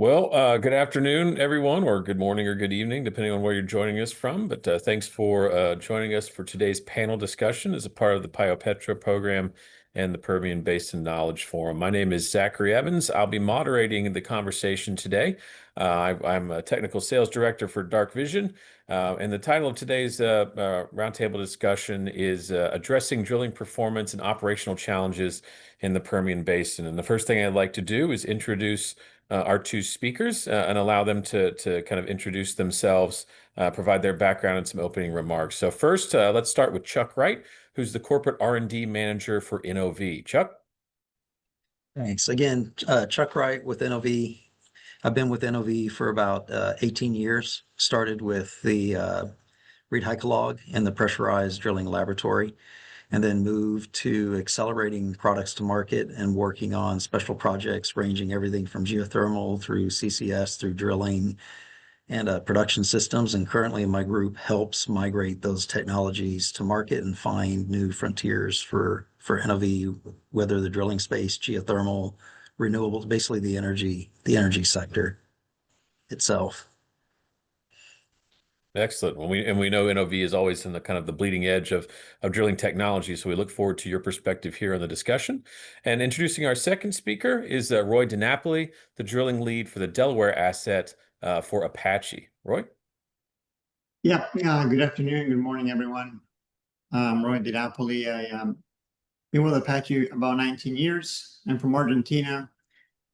Good afternoon, everyone, or good morning or good evening, depending on where you're joining us from. But thanks for joining us for today's panel discussion as a part of the PioPetro program and the Permian Basin Knowledge Forum. My name is Zachary Evans. I'll be moderating the conversation today. I'm a technical sales director for DarkVision, and the title of today's roundtable discussion is Addressing Drilling Performance and Operational Challenges in the Permian Basin. And the first thing I'd like to do is introduce our two speakers and allow them to kind of introduce themselves, provide their background and some opening remarks. So first, let's start with Chuck Wright, who's the corporate R&D manager for NOV. Chuck? Thanks. Again, Chuck Wright with NOV. I've been with NOV for about 18 years. Started with the Reed Calao in the pressurized drilling laboratory, and then moved to accelerating products to market and working on special projects ranging everything from geothermal through CCS through drilling and production systems. And currently my group helps migrate those technologies to market and find new frontiers for NOV, whether the drilling space, geothermal, renewables, basically the energy sector itself. Excellent. We know NOV is always in the kind of the bleeding edge of drilling technology, so we look forward to your perspective here on the discussion. And introducing our second speaker is Roy DiNapoli, the drilling lead for the Delaware asset for Apache. Roy? Yeah, good afternoon, good morning, everyone. I'm Roy DiNapoli. I been with Apache about 19 years. I'm from Argentina.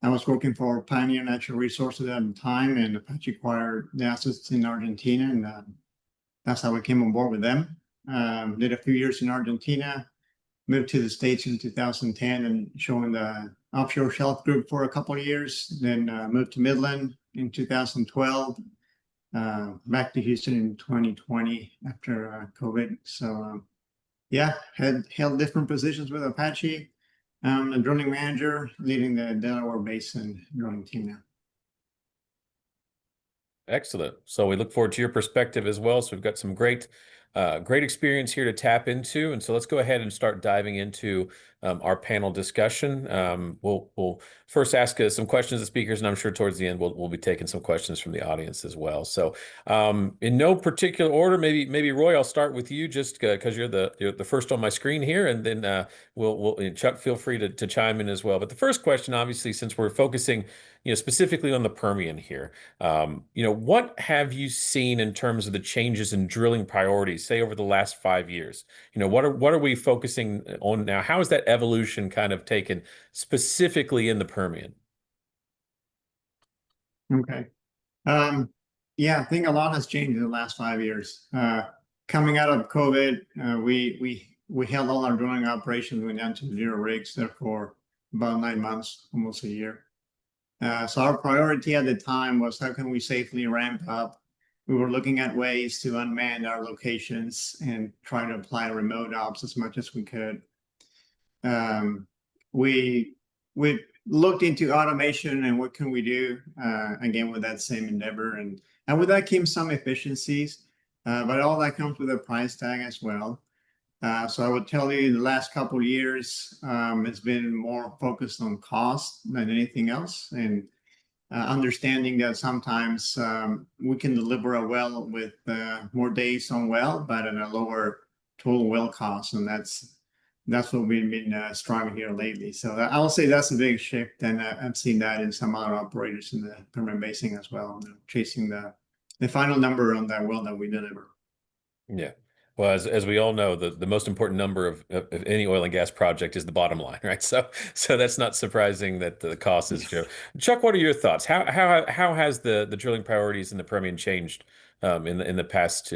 I was working for Pioneer Natural Resources at the time, and Apache acquired the assets in Argentina, and that's how I came on board with them. Did a few years in Argentina, moved to the States in 2010 and joined the offshore shelf group for a couple of years, then moved to Midland in 2012, back to Houston in 2020 after COVID. So yeah, held different positions with Apache. A drilling manager leading the Delaware Basin drilling team now. Excellent. So we look forward to your perspective as well. So we've got some great experience here to tap into. And so let's go ahead and start diving into our panel discussion. We'll first ask some questions of speakers, and I'm sure towards the end we'll be taking some questions from the audience as well. So in no particular order, maybe Roy, I'll start with you just because you're the first on my screen here, and then Chuck, feel free to chime in as well. But the first question, obviously, since we're focusing specifically on the Permian here, what have you seen in terms of the changes in drilling priorities, say over the last 5 years? What are we focusing on now? How has that evolution kind of taken specifically in the Permian? Okay. Yeah, I think a lot has changed in the last 5 years. Coming out of COVID, we held all our drilling operations, went down to 0 rigs there for about 9 months, almost a year. So our priority at the time was how can we safely ramp up. We were looking at ways to unman our locations and try to apply remote ops as much as we could. We looked into automation and what can we do, again, with that same endeavor. And with that came some efficiencies, but all that comes with a price tag as well. So I would tell you the last couple of years, it's been more focused on cost than anything else, and understanding that sometimes we can deliver a well with more days on well, but at a lower total well cost, and that's what we've been striving here lately. So I will say that's a big shift, and I've seen that in some other operators in the Permian Basin as well, chasing the final number on that well that we deliver. Yeah. Well, as we all know, the most important number of any oil and gas project is the bottom line, right? So that's not surprising that the cost is true. Chuck, what are your thoughts? How has the drilling priorities in the Permian changed in the past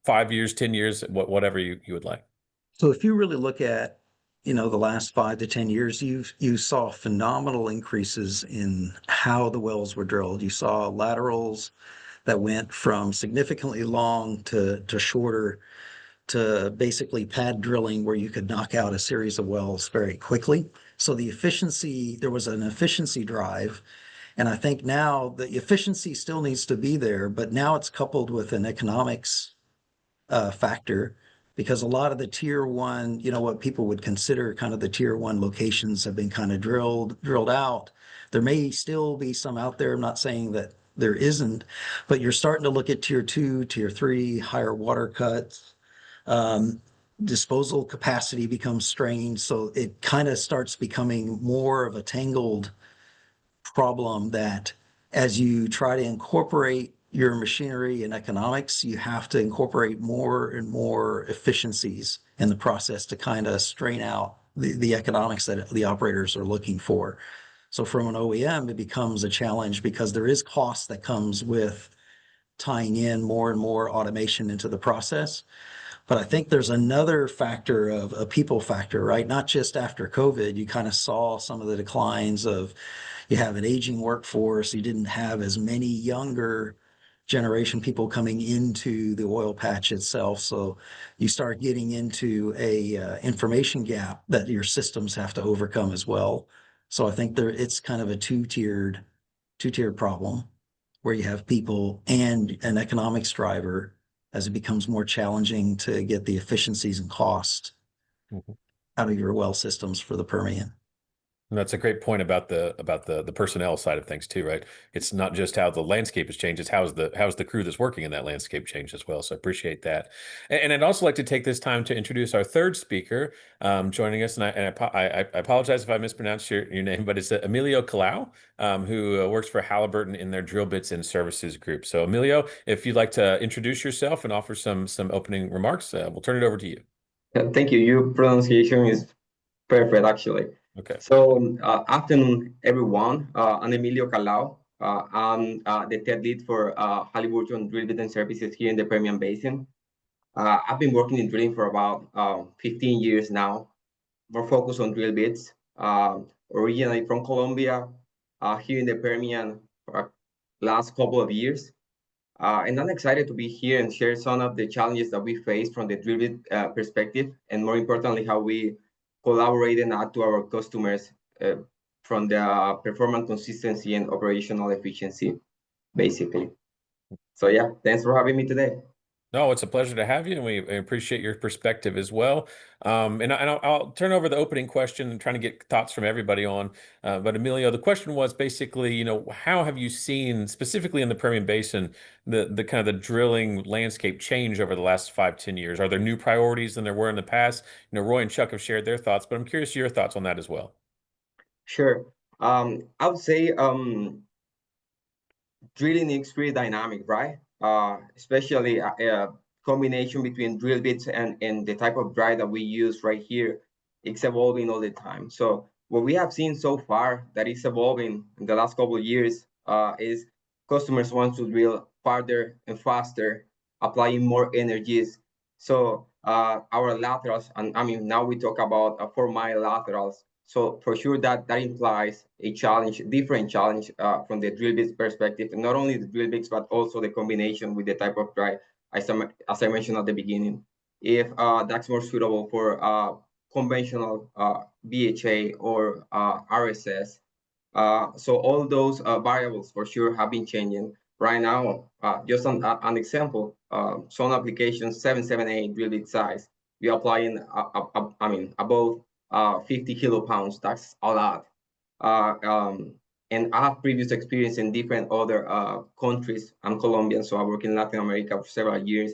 5 years, 10 years, whatever you would like? So if you really look at the last 5 to 10 years, you saw phenomenal increases in how the wells were drilled. You saw laterals that went from significantly long to shorter, to basically pad drilling where you could knock out a series of wells very quickly. So there was an efficiency drive. And I think now the efficiency still needs to be there, but now it's coupled with an economics factor because a lot of the tier one, what people would consider kind of the tier one locations have been kind of drilled out. There may still be some out there. I'm not saying that there isn't, but you're starting to look at tier two, tier three, higher water cuts. Disposal capacity becomes strained. So it kind of starts becoming more of a tangled problem that as you try to incorporate your machinery and economics, you have to incorporate more and more efficiencies in the process to kind of strain out the economics that the operators are looking for. So from an OEM, it becomes a challenge because there is cost that comes with tying in more and more automation into the process. But I think there's another factor of a people factor, right? Not just after COVID, you kind of saw some of the declines of you have an aging workforce, you didn't have as many younger generation people coming into the oil patch itself. So you start getting into a information gap that your systems have to overcome as well. So I think it's kind of a two-tiered problem where you have people and an economics driver as it becomes more challenging to get the efficiencies and cost Mhm. out of your well systems for the Permian. And that's a great point about the personnel side of things too, right? It's not just how the landscape has changed; it's how's the crew that's working in that landscape changed as well. So I appreciate that. And I'd also like to take this time to introduce our third speaker joining us. And I apologize if I mispronounced your name, but it's Emilio Calao, who works for Halliburton in their drill bits and services group. So Emilio, if you'd like to introduce yourself and offer some opening remarks, we'll turn it over to you. Thank you. Your pronunciation is perfect, actually. Okay. So, afternoon, everyone. I'm Emilio Calao. I'm the tech lead for Halliburton Drill Bit and Services here in the Permian Basin. I've been working in drilling for about 15 years now. More focused on drill bits. Originally from Colombia, here in the Permian for last couple of years. And I'm excited to be here and share some of the challenges that we face from the drill bit perspective, and more importantly, how we collaborate and add to our customers from the performance consistency and operational efficiency, basically. So yeah, thanks for having me today. No, it's a pleasure to have you, and we appreciate your perspective as well. And I'll turn over the opening question and trying to get thoughts from everybody on. But Emilio, the question was basically, how have you seen specifically in the Permian Basin the kind of the drilling landscape change over the last 5-10 years? Are there new priorities than there were in the past? Roy and Chuck have shared their thoughts, but I'm curious your thoughts on that as well. Sure. I would say drilling is pretty dynamic, right? Especially a combination between drill bits and the type of drive that we use right here. It's evolving all the time. So what we have seen so far that is evolving in the last couple of years is customers want to drill farther and faster, applying more energies. So our laterals, and I mean, now we talk about 4-mile laterals. So for sure that implies a challenge, different challenge from the drill bits perspective, and not only the drill bits, but also the combination with the type of drive, as I mentioned at the beginning. If that's more suitable for conventional BHA or RSS. So all those variables for sure have been changing. Right now, just an example, some applications, 778 drill bit size, we are applying, above 50 kilopounds. That's a lot. And I have previous experience in different other countries. I'm Colombian, so I work in Latin America for several years.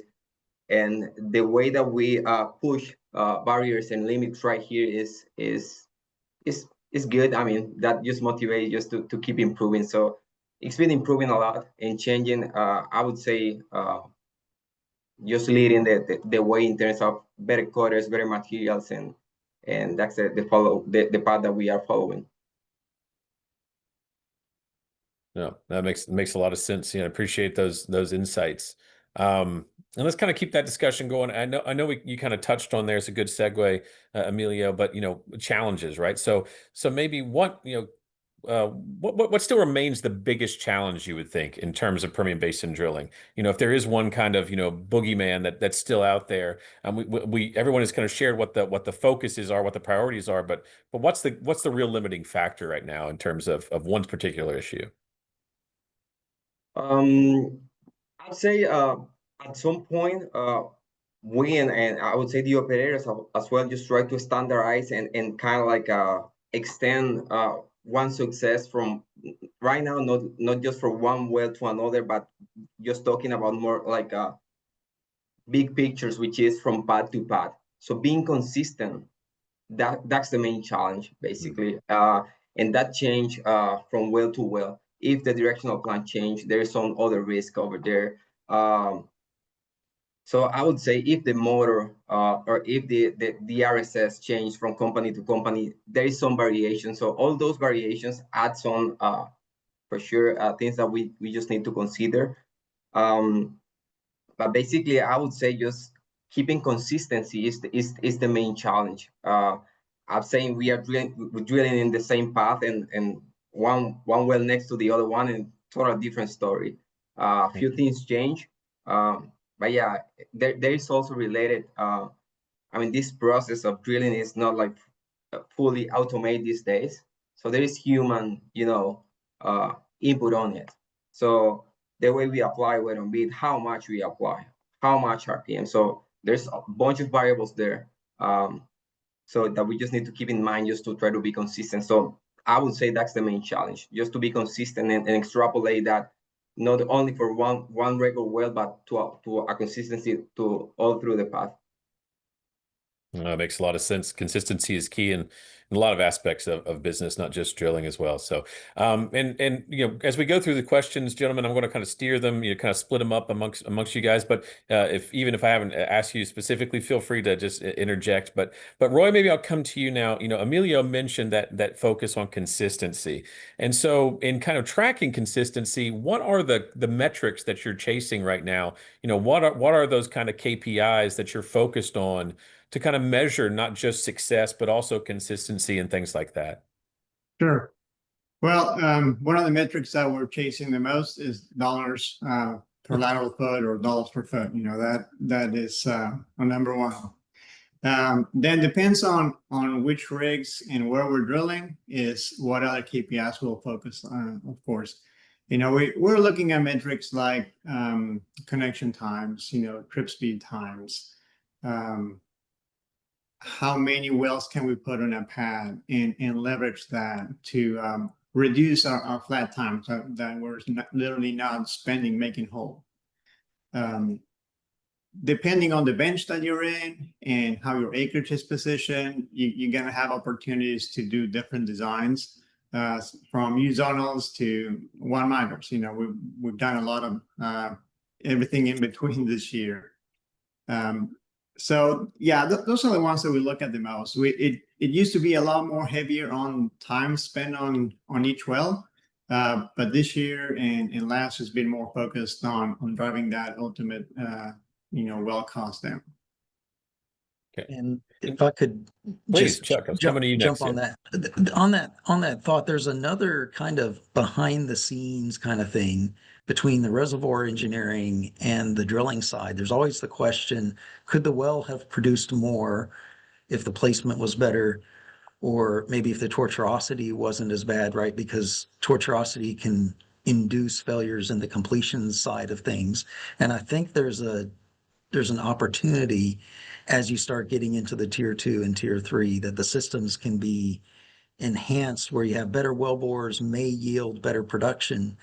And the way that we push barriers and limits right here is good. I mean, that just motivates just to keep improving. So it's been improving a lot and changing. I would say just leading the way in terms of better cutters, better materials, and that's the path that we are following. No, that makes a lot of sense. I appreciate those insights. And let's kind of keep that discussion going. I know you kind of touched on there. It's a good segue, Emilio, but challenges, right? So maybe what still remains the biggest challenge you would think in terms of Permian Basin drilling? If there is one kind of boogeyman that's still out there, everyone has kind of shared what the focuses are, what the priorities are, but what's the real limiting factor right now in terms of one particular issue? I'd say at some point we and I would say the operators as well just try to standardize and kind of like extend one success from right now, not just from one well to another, but just talking about more like big pictures, which is from pad to pad. So being consistent, that's the main challenge basically. And that change from well to well. If the directional plan change, there is some other risk over there. So I would say if the motor or if the RSS change from company to company, there is some variation. So all those variations add some for sure things that we just need to consider. But basically, I would say just keeping consistency is the main challenge. I'm saying we're drilling in the same path and one well next to the other one, and total different story. A few things change, but yeah, there is also related. I mean, this process of drilling is not like fully automated these days, so there is human, input on it. So the way we apply weight on beat, how much we apply, how much RPM. So there's a bunch of variables there. So that we just need to keep in mind just to try to be consistent. So I would say that's the main challenge, just to be consistent and extrapolate that not only for one regular well, but to a consistency to all through the path. It makes a lot of sense. Consistency is key in a lot of aspects of business, not just drilling as well. So, and as we go through the questions, gentlemen, I'm going to kind of steer them, kind of split them up amongst you guys. But even if I haven't asked you specifically, feel free to just interject. But Roy, maybe I'll come to you now. Emilio mentioned that focus on consistency, and so in kind of tracking consistency, what are the metrics that you're chasing right now? What are those kind of KPIs that you're focused on to kind of measure not just success, but also consistency and things like that? Sure. Well, one of the metrics that we're chasing the most is dollars per lateral foot or dollars per foot. That is number one. Then depends on which rigs and where we're drilling is what other KPIs we'll focus on, of course. We're looking at metrics like connection times, trip speed times, how many wells can we put on a pad and leverage that to reduce our flat time so that we're literally not spending making hole. Depending on the bench that you're in and how your acreage is positioned, you're going to have opportunities to do different designs from U-zonals to one-miners. We've done a lot of everything in between this year. So yeah, those are the ones that we look at the most. It used to be a lot more heavier on time spent on each well, but this year and last has been more focused on driving that ultimate well cost down. Okay. And if I could please, Chuck, I was coming to you next. Jump on that. On that thought, there's another kind of behind the scenes kind of thing between the reservoir engineering and the drilling side. There's always the question, could the well have produced more if the placement was better, or maybe if the tortuosity wasn't as bad, right? Because tortuosity can induce failures in the completion side of things. And I think there's an opportunity as you start getting into the tier 2 and tier 3 that the systems can be enhanced where you have better wellbores may yield better production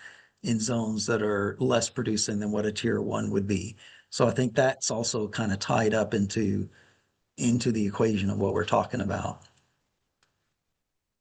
in zones that are less producing than what a tier 1 would be. So I think that's also kind of tied up into the equation of what we're talking about.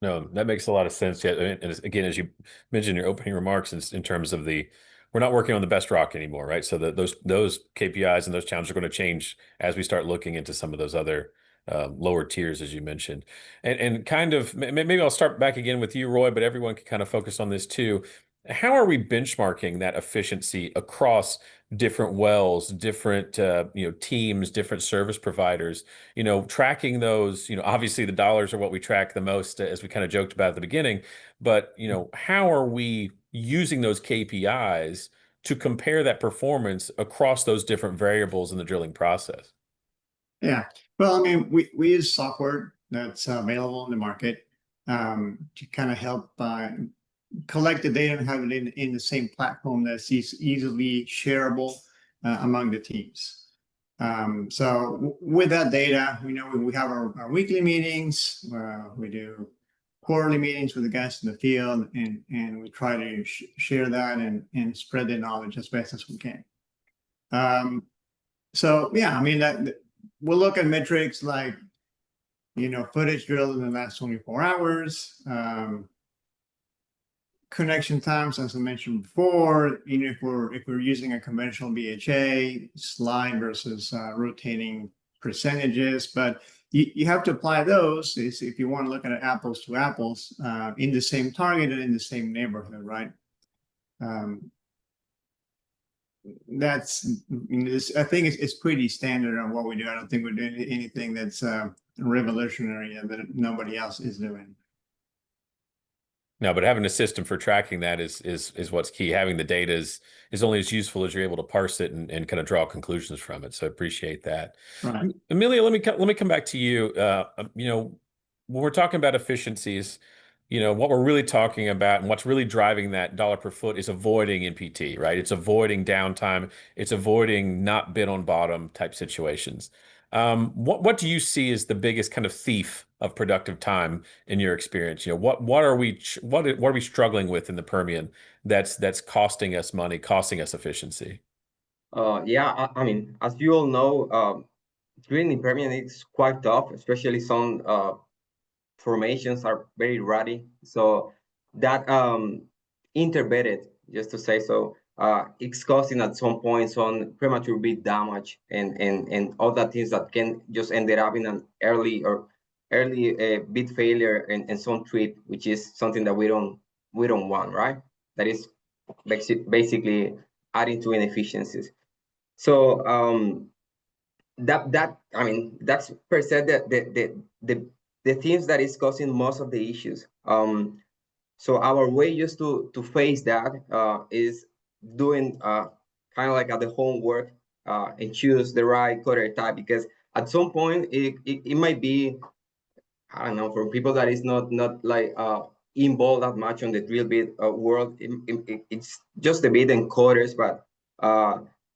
No, that makes a lot of sense. Yeah, and again, as you mentioned in your opening remarks, in terms of we're not working on the best rock anymore, right? So those KPIs and those challenges are going to change as we start looking into some of those other lower tiers, as you mentioned. And kind of maybe I'll start back again with you, Roy, but everyone can kind of focus on this too. How are we benchmarking that efficiency across different wells, different teams, different service providers? Tracking those. Obviously the dollars are what we track the most, as we kind of joked about at the beginning. But how are we using those KPIs to compare that performance across those different variables in the drilling process? Yeah, well, I mean, we use software that's available in the market to kind of help collect the data and have it in the same platform that's easily shareable among the teams. So with that data, we know we have our weekly meetings, we do quarterly meetings with the guys in the field, and we try to share that and spread the knowledge as best as we can. So yeah, I mean, that we'll look at metrics like, footage drilled in the last 24 hours, connection times, as I mentioned before, if we're using a conventional BHA, slide versus rotating percentages, but you have to apply those if you want to look at it apples to apples in the same target and in the same neighborhood, right? I think it's pretty standard on what we do. I don't think we're doing anything that's revolutionary and that nobody else is doing. No, but having a system for tracking that is what's key. Having the data is only as useful as you're able to parse it and kind of draw conclusions from it. So I appreciate that. Right. Emilio, let me come back to you. When we're talking about efficiencies, what we're really talking about and what's really driving that dollar per foot is avoiding NPT, right? It's avoiding downtime. It's avoiding not bid on bottom type situations. What do you see as the biggest kind of thief of productive time in your experience? What are we struggling with in the Permian that's costing us money, costing us efficiency? Yeah, I mean, as you all know, drilling in Permian is quite tough, especially some formations are very ruddy. So that interbedded, just to say so, it's causing at some point some premature bit damage and all that things that can just end up in an early bit failure and some trip, which is something that we don't want, right? That is basically adding to inefficiencies. So I mean, that's per se the things that is causing most of the issues. So our way just to face that is doing kind of like the homework and choose the right cutter type, because at some point it might be, I don't know, for people that is not like involved that much on the drill bit world, it's just a bit in quarters, but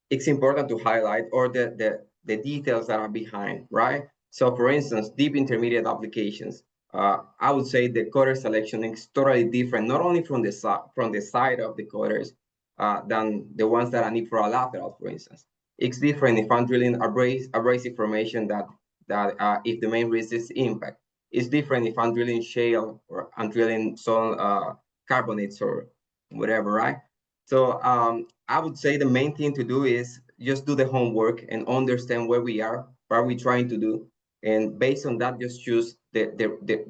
it's important to highlight or the details that are behind, right? So for instance, deep intermediate applications, I would say the cutter selection is totally different, not only from the side of the cutters than the ones that I need for a lateral, for instance. It's different if I'm drilling abrasive formation that if the main risk is impact. It's different if I'm drilling shale or I'm drilling some carbonates or whatever, right? So I would say the main thing to do is just do the homework and understand where we are, what are we trying to do, and based on that, just choose the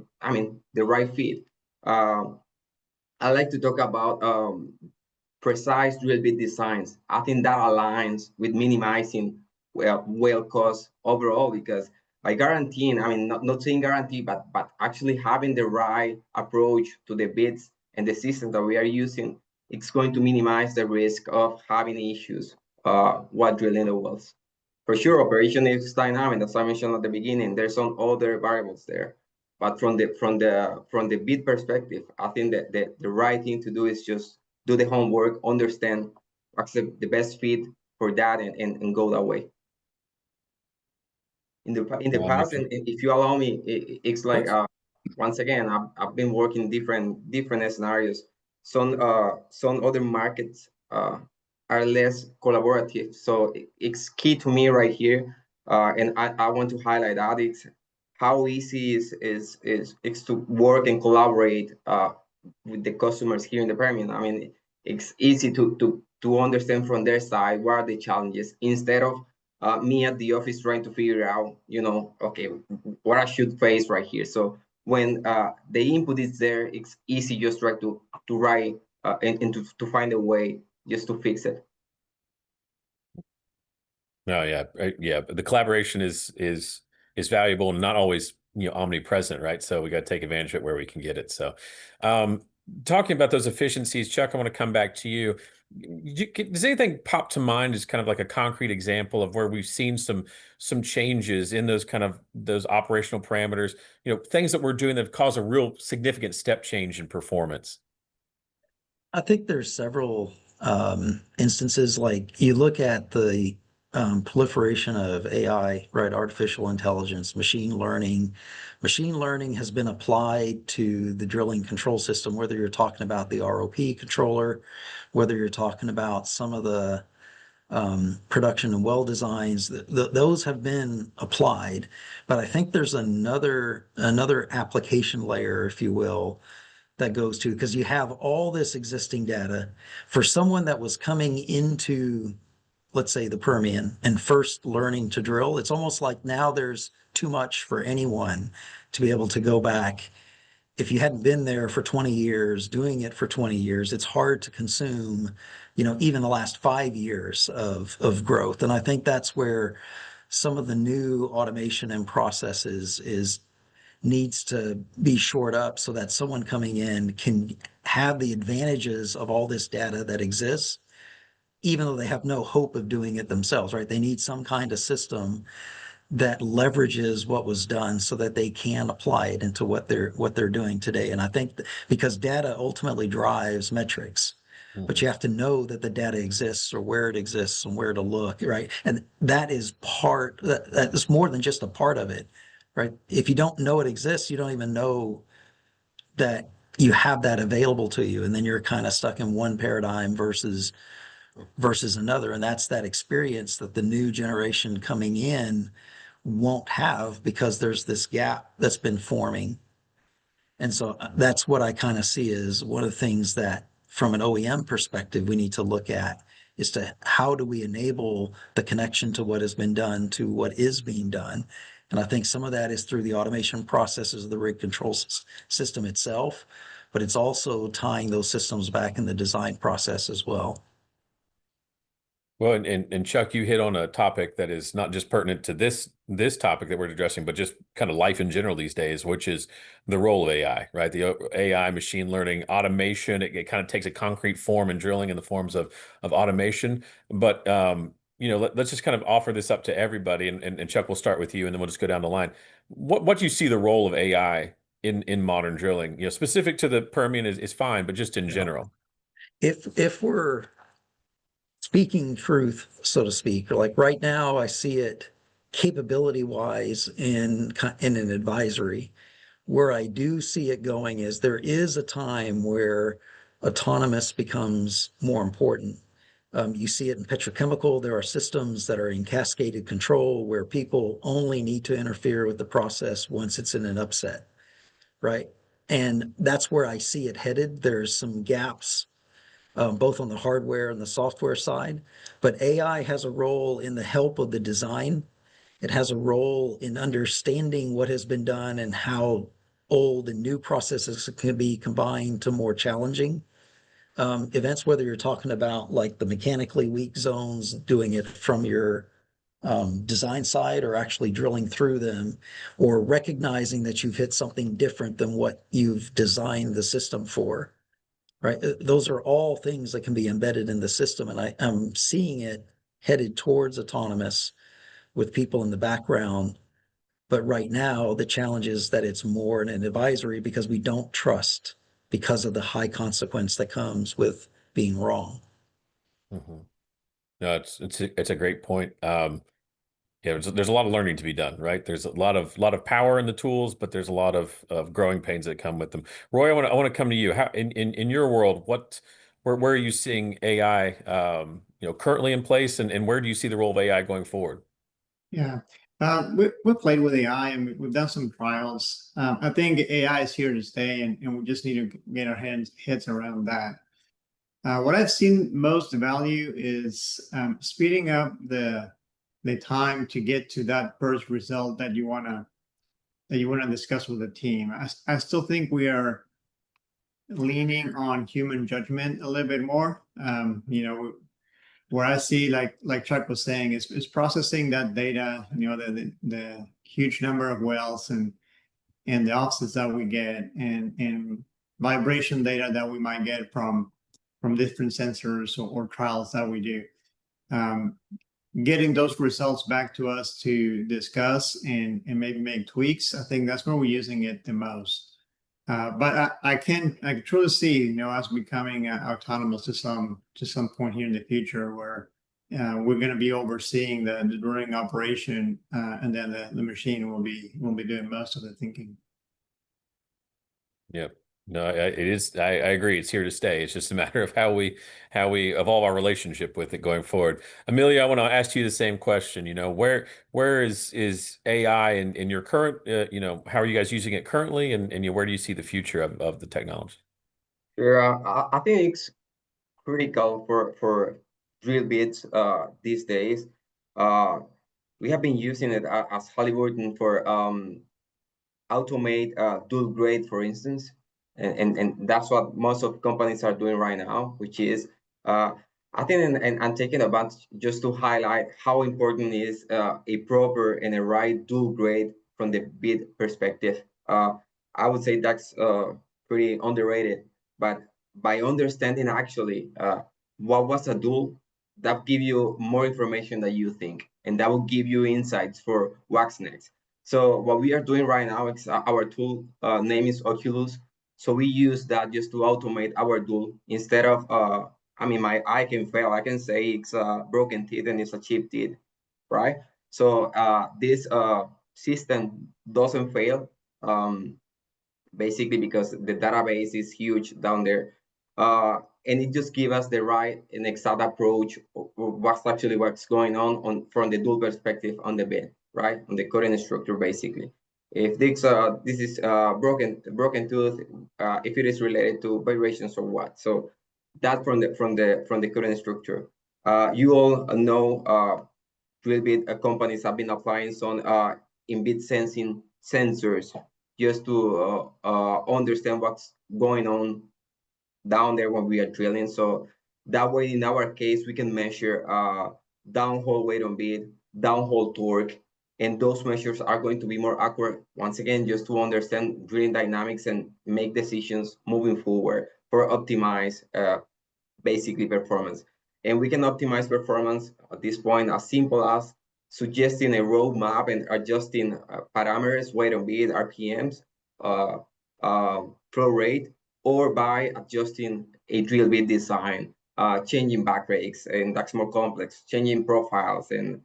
right fit. I like to talk about precise drill bit designs. I think that aligns with minimizing well cost overall, because by guaranteeing, I mean, not saying guarantee, but actually having the right approach to the bits and the system that we are using, it's going to minimize the risk of having issues while drilling the wells. For sure, operation is dynamic, as I mentioned at the beginning. There's some other variables there, but from the bit perspective, I think that the right thing to do is just do the homework, understand what's the best fit for that, and go that way. In the past, and if you allow me, it's like once again, I've been working different scenarios. Some other markets are less collaborative, so it's key to me right here, and I want to highlight that it's how easy it's to work and collaborate with the customers here in the Permian. I mean, it's easy to understand from their side what are the challenges, instead of me at the office trying to figure out, okay, what I should face right here. So when the input is there, it's easy just try to write and to find a way just to fix it. No, yeah. The collaboration is valuable and not always omnipresent, right? So we got to take advantage of it where we can get it. So, talking about those efficiencies, Chuck, I want to come back to you. Does anything pop to mind as kind of like a concrete example of where we've seen some changes in those those operational parameters? Things that we're doing that have caused a real significant step change in performance. I think there's several instances. Like you look at the proliferation of AI, right? Artificial intelligence, machine learning. Machine learning has been applied to the drilling control system, whether you're talking about the ROP controller, whether you're talking about some of the production and well designs, those have been applied. But I think there's another application layer, if you will, that goes to, because you have all this existing data for someone that was coming into, let's say, the Permian and first learning to drill. It's almost like now there's too much for anyone to be able to go back. If you hadn't been there for 20 years, doing it for 20 years, it's hard to consume, even the last 5 years of growth. And I think that's where some of the new automation and processes needs to be shored up so that someone coming in can have the advantages of all this data that exists, even though they have no hope of doing it themselves, right? They need some kind of system that leverages what was done so that they can apply it into what they're doing today. And I think because data ultimately drives metrics, but you have to know that the data exists or where it exists and where to look, right? And that is that is more than just a part of it, right? If you don't know it exists, you don't even know that you have that available to you. And then you're kind of stuck in one paradigm versus another. And that's that experience that the new generation coming in won't have, because there's this gap that's been forming. And so that's what I kind of see as one of the things that from an OEM perspective we need to look at, is to how do we enable the connection to what has been done to what is being done. And I think some of that is through the automation processes of the rig control system itself, but it's also tying those systems back in the design process as well. Well, and Chuck, you hit on a topic that is not just pertinent to this topic that we're addressing, but just kind of life in general these days, which is the role of AI, right? The AI, machine learning, automation. It kind of takes a concrete form in drilling in the forms of automation. But let's just kind of offer this up to everybody, and Chuck, we'll start with you, and then we'll just go down the line. What do you see the role of AI in modern drilling? Specific to the Permian is fine, but just in general. If we're speaking truth, so to speak, like right now, I see it capability wise in an advisory. Where I do see it going is there is a time where autonomous becomes more important. You see it in petrochemical. There are systems that are in cascaded control where people only need to interfere with the process once it's in an upset, right? And that's where I see it headed. There's some gaps, both on the hardware and the software side. But AI has a role in the help of the design. It has a role in understanding what has been done and how old and new processes can be combined to more challenging events, whether you're talking about like the mechanically weak zones, doing it from your design side, or actually drilling through them, or recognizing that you've hit something different than what you've designed the system for. Right. Those are all things that can be embedded in the system. And I'm seeing it headed towards autonomous with people in the background. But right now, the challenge is that it's more in an advisory because we don't trust, because of the high consequence that comes with being wrong. Mm-hmm. No, it's a great point. There's a lot of learning to be done, right? There's a lot of power in the tools, but there's a lot of growing pains that come with them. Roy, I want to come to you. How in your world, where are you seeing AI currently in place, and where do you see the role of AI going forward? Yeah, we've played with AI and we've done some trials. I think AI is here to stay, and we just need to get our heads around that. What I've seen most value is speeding up the time to get to that first result that you wanna discuss with the team. I still think we are leaning on human judgment a little bit more. Where I see, like Chuck was saying, is processing that data, the huge number of wells and the offsets that we get, and vibration data that we might get from different sensors or trials that we do. Getting those results back to us to discuss and maybe make tweaks. I think that's where we're using it the most. But I can truly see, us becoming autonomous to some point here in the future, where we're going to be overseeing the drilling operation, and then the machine will be doing most of the thinking. Yep. No, it is. I agree. It's here to stay. It's just a matter of how we evolve our relationship with it going forward. Amelia, I want to ask you the same question. Where is AI in your current? How are you guys using it currently, and where do you see the future of the technology? Sure, I think it's critical for drill bits these days. We have been using it as Halliburton for automate dual grade, for instance, and that's what most of companies are doing right now, which is I think and taking advantage just to highlight how important is a proper and a right dual grade from the bid perspective. I would say that's pretty underrated, but by understanding actually what was a dual, that give you more information than you think, and that will give you insights for what's next. So what we are doing right now, it's our tool name is Oculus. So we use that just to automate our tool instead of, I mean, my eye can fail. I can say it's a broken teeth and it's a chipped teeth, right? So this system doesn't fail, basically because the database is huge down there. And it just gives us the right and exact approach of what's going on from the dual perspective on the bed, right? On the current structure, basically. If this is broken tooth, if it is related to vibrations or what. So that from the current structure. You all know drill bit companies have been applying some in-bit sensing sensors just to understand what's going on down there when we are drilling. So that way, in our case, we can measure downhole weight on bit, downhole torque, and those measures are going to be more accurate, once again, just to understand drilling dynamics and make decisions moving forward for optimize basically performance. And we can optimize performance at this point as simple as suggesting a roadmap and adjusting parameters, weight on bit, RPMs, flow rate, or by adjusting a drill bit design, changing back rakes, and that's more complex, changing profiles, and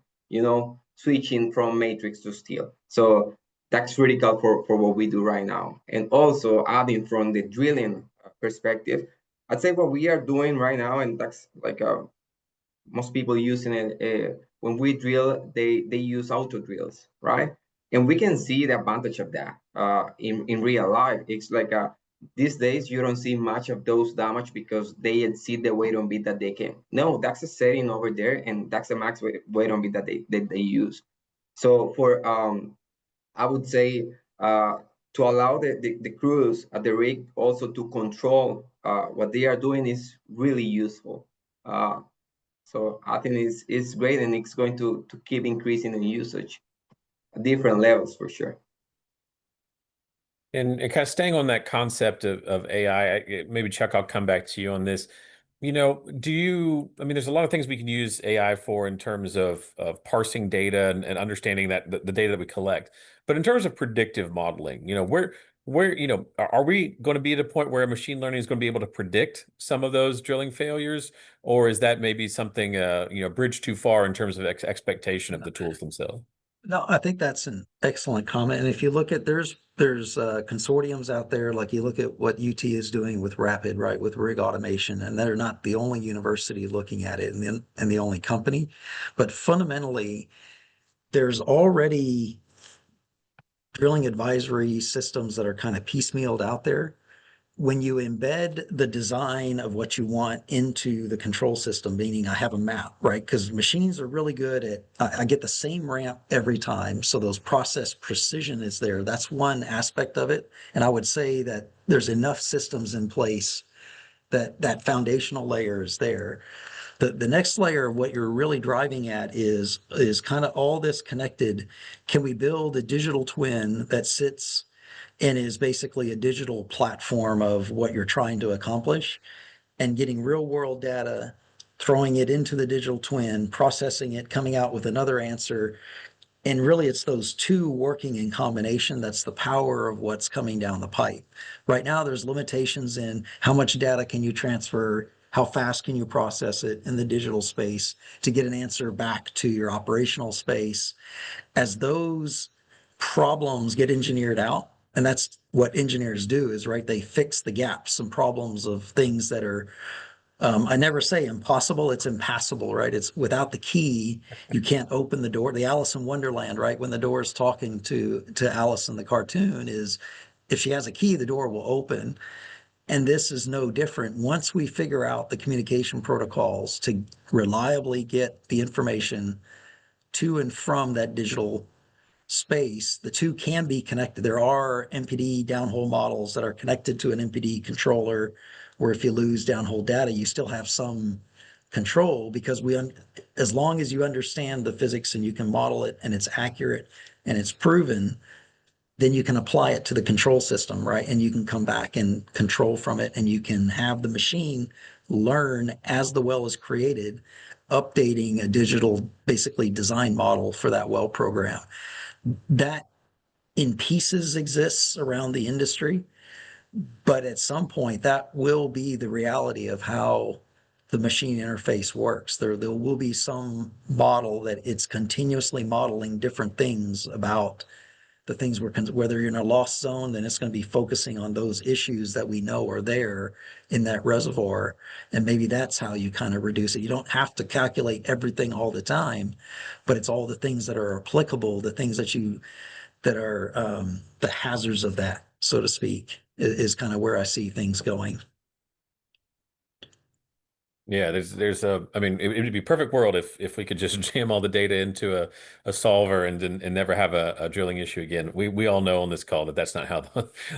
switching from matrix to steel. So that's critical for what we do right now. And also adding from the drilling perspective, I'd say what we are doing right now, and that's like most people using it, when we drill, they use auto drills, right? And we can see the advantage of that in real life. It's like these days you don't see much of those damage because they exceed the weight on bit that they can. No, that's a setting over there, and that's the max weight on bit that they use. So for I would say to allow the crews at the rig also to control what they are doing is really useful. So I think it's great, and it's going to keep increasing in usage at different levels for sure. And kind of staying on that concept of AI, maybe Chuck, I'll come back to you on this. I mean, there's a lot of things we can use AI for in terms of parsing data and understanding that the data that we collect. But in terms of predictive modeling, are we going to be at a point where machine learning is going to be able to predict some of those drilling failures, or is that maybe something bridge too far in terms of expectation of the tools themselves? No, I think that's an excellent comment. And if you look at there's consortiums out there, like you look at what UT is doing with Rapid, right, with rig automation, and they're not the only university looking at it and the only company, but fundamentally, there's already drilling advisory systems that are kind of piecemealed out there. When you embed the design of what you want into the control system, meaning I have a map, right? Because machines are really good at, I get the same ramp every time. So those process precision is there. That's one aspect of it. And I would say that there's enough systems in place that foundational layer is there. The next layer of what you're really driving at is kind of all this connected. Can we build a digital twin that sits and is basically a digital platform of what you're trying to accomplish, and getting real world data, throwing it into the digital twin, processing it, coming out with another answer. And really, it's those two working in combination. That's the power of what's coming down the pipe. Right now, there's limitations in how much data can you transfer How fast can you process it in the digital space to get an answer back to your operational space? As those problems get engineered out, and that's what engineers do, is right, they fix the gaps and problems of things that are, I never say impossible, it's impassable, right? It's without the key, you can't open the door. The Alice in Wonderland, right? When the door is talking to Alice in the cartoon, is if she has a key, the door will open. And this is no different. Once we figure out the communication protocols to reliably get the information to and from that digital space, the two can be connected. There are MPD downhole models that are connected to an MPD controller, where if you lose downhole data, you still have some control, because as long as you understand the physics and you can model it and it's accurate and it's proven, then you can apply it to the control system, right? And you can come back and control from it, and you can have the machine learn as the well is created, updating a digital, basically design model for that well program. That in pieces exists around the industry, but at some point that will be the reality of how the machine interface works. There will be some model that it's continuously modeling different things about the things whether you're in a lost zone, then it's going to be focusing on those issues that we know are there in that reservoir. And maybe that's how you kind of reduce it. You don't have to calculate everything all the time, but it's all the things that are applicable, the things that are the hazards of that, so to speak, is kind of where I see things going. Yeah, there's I mean, it would be a perfect world if we could just jam all the data into a solver and never have a drilling issue again. We all know on this call that that's not how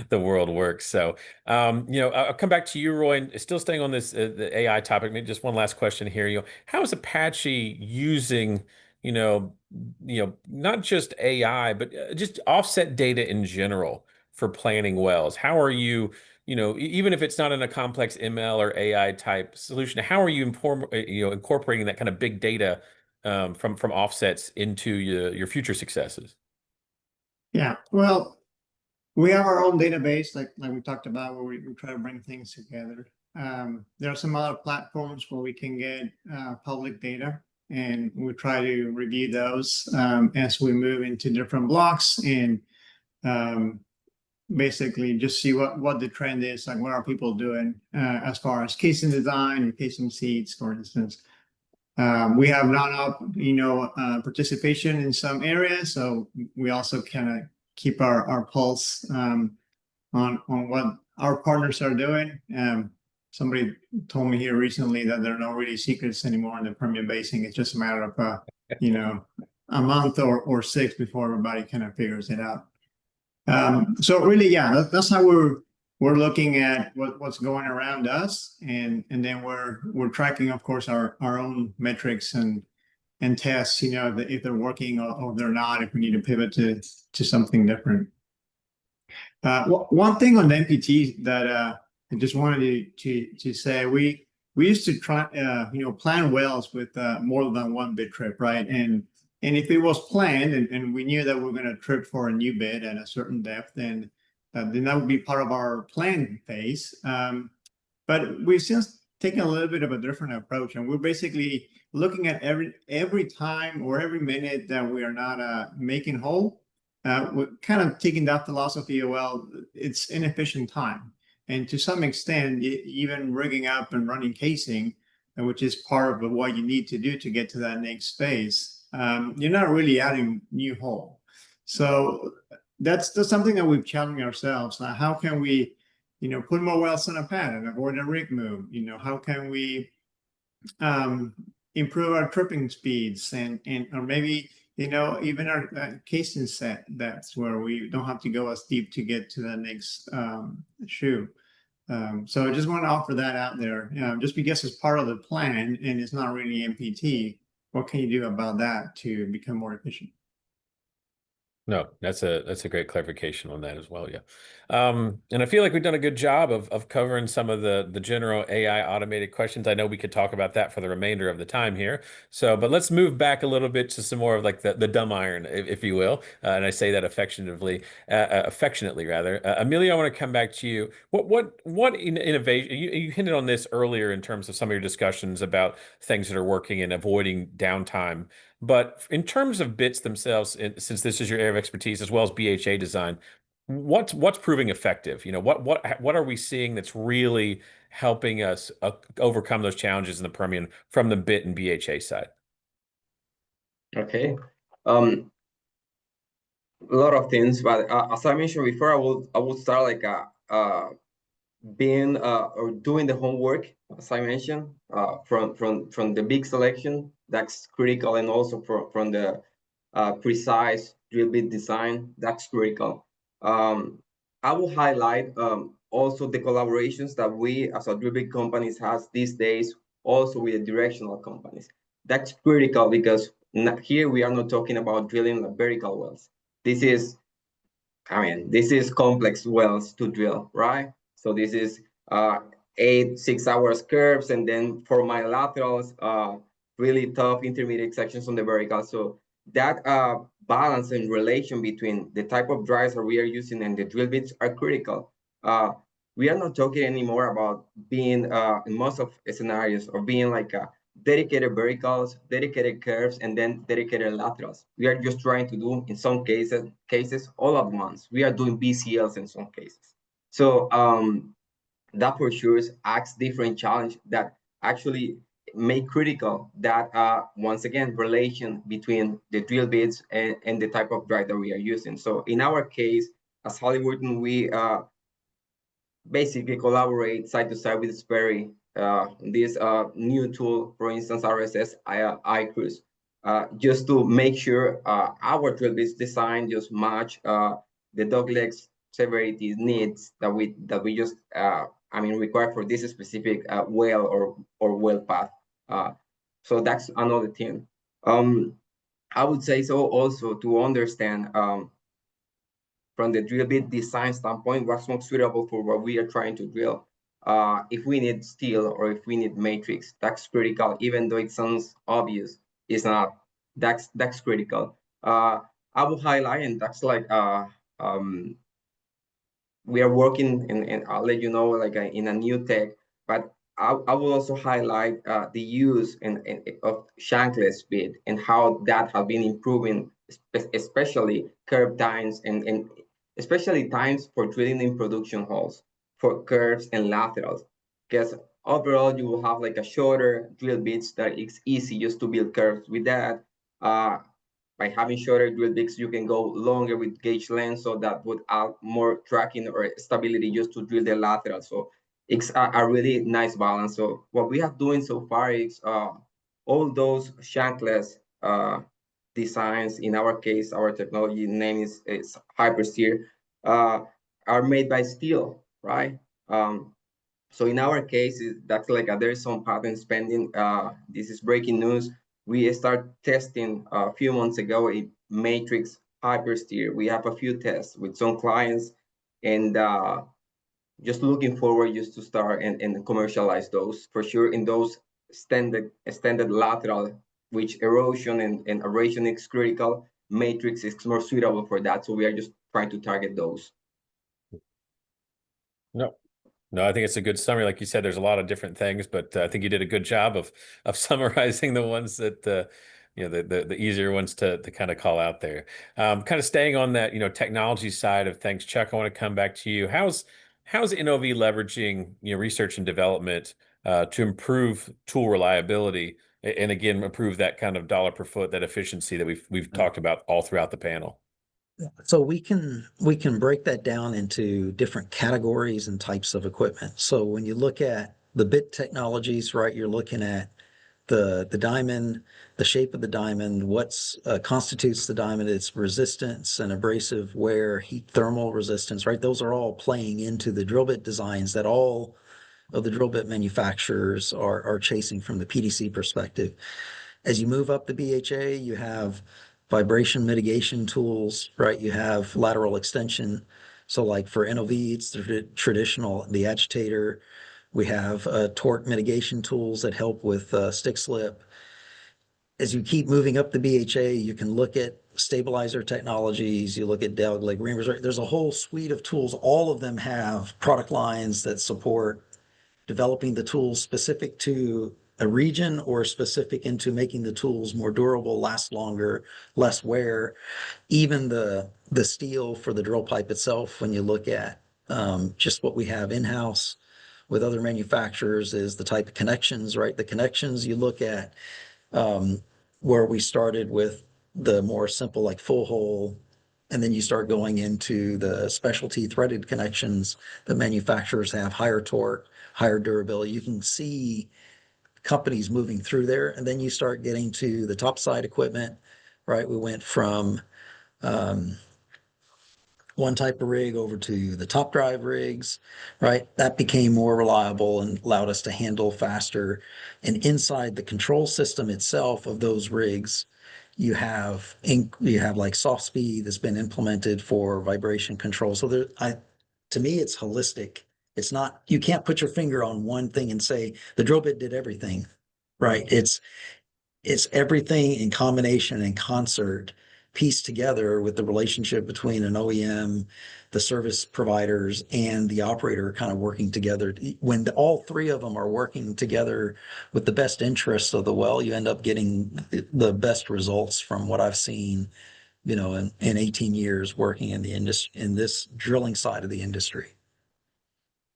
the world works. So, I'll come back to you, Roy, and still staying on this the AI topic. Maybe just one last question here. How is Apache using, not just AI, but just offset data in general for planning wells? How are you? Even if it's not in a complex ML or AI type solution, how are you incorporating that kind of big data from offsets into your future successes? Yeah, well, we have our own database, like we talked about, where we try to bring things together. There are some other platforms where we can get public data, and we try to review those as we move into different blocks, and basically just see what the trend is, like what are people doing as far as casing design or casing seats, for instance. We have non-op, participation in some areas, so we also kind of keep our pulse on what our partners are doing. Somebody told me here recently that there are no really secrets anymore in the Permian Basin. It's just a matter of a month or six before everybody kind of figures it out. So really, yeah, that's how we're looking at what's going around us, and then we're tracking, of course, our own metrics and tests, if they're working or they're not, if we need to pivot to something different. One thing on the MPT that I just wanted to say, we used to try plan wells with more than one bit trip, right? And if it was planned and we knew that we were going to trip for a new bit at a certain depth, then that would be part of our plan phase. But we've since taken a little bit of a different approach, and we're basically looking at every time or every minute that we are not making whole. We're kind of taking that philosophy of, well, it's inefficient time. And to some extent, even rigging up and running casing, which is part of what you need to do to get to that next phase, you're not really adding new hole. So that's something that we've challenged ourselves. Now, how can we, put more wells on a pad and avoid a rig move? How can we improve our tripping speeds and or maybe, even our casing set depths where we don't have to go as deep to get to the next shoe. So I just want to offer that out there. Just because it's part of the plan and it's not really MPT, what can you do about that to become more efficient? No, that's a great clarification on that as well. Yeah. And I feel like we've done a good job of covering some of the general AI automated questions. I know we could talk about that for the remainder of the time here. So, but let's move back a little bit to some more of like the dumb iron, if you will. And I say that affectionately rather. Emilio, I want to come back to you. What innovation, you hinted on this earlier in terms of some of your discussions about things that are working and avoiding downtime. But in terms of bits themselves, since this is your area of expertise as well as BHA design, what's proving effective? What are we seeing that's really helping us overcome those challenges in the Permian from the bit and BHA side? Okay. A lot of things, but as I mentioned before, I would start like being or doing the homework, as I mentioned, from the big selection, that's critical, and also from the precise drill bit design, that's critical. I will highlight also the collaborations that we as a drill bit companies has these days, also with the directional companies. That's critical because here we are not talking about drilling like vertical wells. This is complex wells to drill, right? So this is 6 hours curves, and then for my laterals, really tough intermediate sections on the vertical. So that balance and relation between the type of drives that we are using and the drill bits are critical. We are not talking anymore about being in most of scenarios or being like dedicated verticals, dedicated curves, and then dedicated laterals. We are just trying to do, in some cases all at once. We are doing BCLs in some cases. So that for sure acts different challenge that actually make critical that once again relation between the drill bits and the type of drive that we are using. So in our case, as Halliburton, we basically collaborate side to side with Sperry. This new tool, for instance, RSS iCruise, just to make sure our drill bits design just match the doglegs severity needs that we just require for this specific well or well path. So that's another thing. I would say so also to understand from the drill bit design standpoint, what's most suitable for what we are trying to drill. If we need steel or if we need matrix, that's critical. Even though it sounds obvious, it's not. That's critical. I will highlight, and that's like we are working, and I'll let you know like in a new tech. But I will also highlight the use of shankless bit and how that has been improving, especially curve times and especially times for drilling in production holes for curves and laterals. Because overall, you will have like a shorter drill bits that it's easy just to build curves with that. By having shorter drill bits, you can go longer with gauge length, so that would add more tracking or stability just to drill the lateral. So it's a really nice balance. So what we have doing so far is all those shankless designs. In our case, our technology name is Hypersteer, are made by steel, right? So in our case, that's like there is some patent pending. This is breaking news. We start testing a few months ago a matrix Hypersteer. We have a few tests with some clients, and just looking forward just to start and commercialize those for sure in those standard lateral, which erosion and abrasion is critical. Matrix is more suitable for that, so we are just trying to target those. No, I think it's a good summary. Like you said, there's a lot of different things, but I think you did a good job of summarizing the ones that the easier ones to kind of call out there. Kind of staying on that technology side of things, Chuck, I want to come back to you. How's NOV leveraging research and development to improve tool reliability and again improve that kind of dollar per foot, that efficiency that we've talked about all throughout the panel? So we can break that down into different categories and types of equipment. So when you look at the bit technologies, right, you're looking at the diamond, the shape of the diamond, what's constitutes the diamond, its resistance and abrasive wear, heat thermal resistance, right? Those are all playing into the drill bit designs that all of the drill bit manufacturers are chasing from the PDC perspective. As you move up the BHA, you have vibration mitigation tools, right? You have lateral extension. So like for NOV, it's the traditional, the agitator. We have torque mitigation tools that help with stick slip. As you keep moving up the BHA, you can look at stabilizer technologies, you look at dowel-leg reamers. There's a whole suite of tools. All of them have product lines that support developing the tools specific to a region or specific into making the tools more durable, last longer, less wear. Even the steel for the drill pipe itself, when you look at just what we have in-house with other manufacturers, is the type of connections, right? The connections you look at, where we started with the more simple, like full hole, and then you start going into the specialty threaded connections that manufacturers have, higher torque, higher durability. You can see companies moving through there, and then you start getting to the top side equipment, right? We went from one type of rig over to the top drive rigs, right? That became more reliable and allowed us to handle faster. And inside the control system itself of those rigs, you have like soft speed that's been implemented for vibration control. So to me, it's holistic. It's not, you can't put your finger on one thing and say the drill bit did everything, right? It's everything in combination and concert, pieced together with the relationship between an OEM, the service providers, and the operator kind of working together. When all three of them are working together with the best interests of the well, you end up getting the best results from what I've seen, in 18 years working in the industry, in this drilling side of the industry.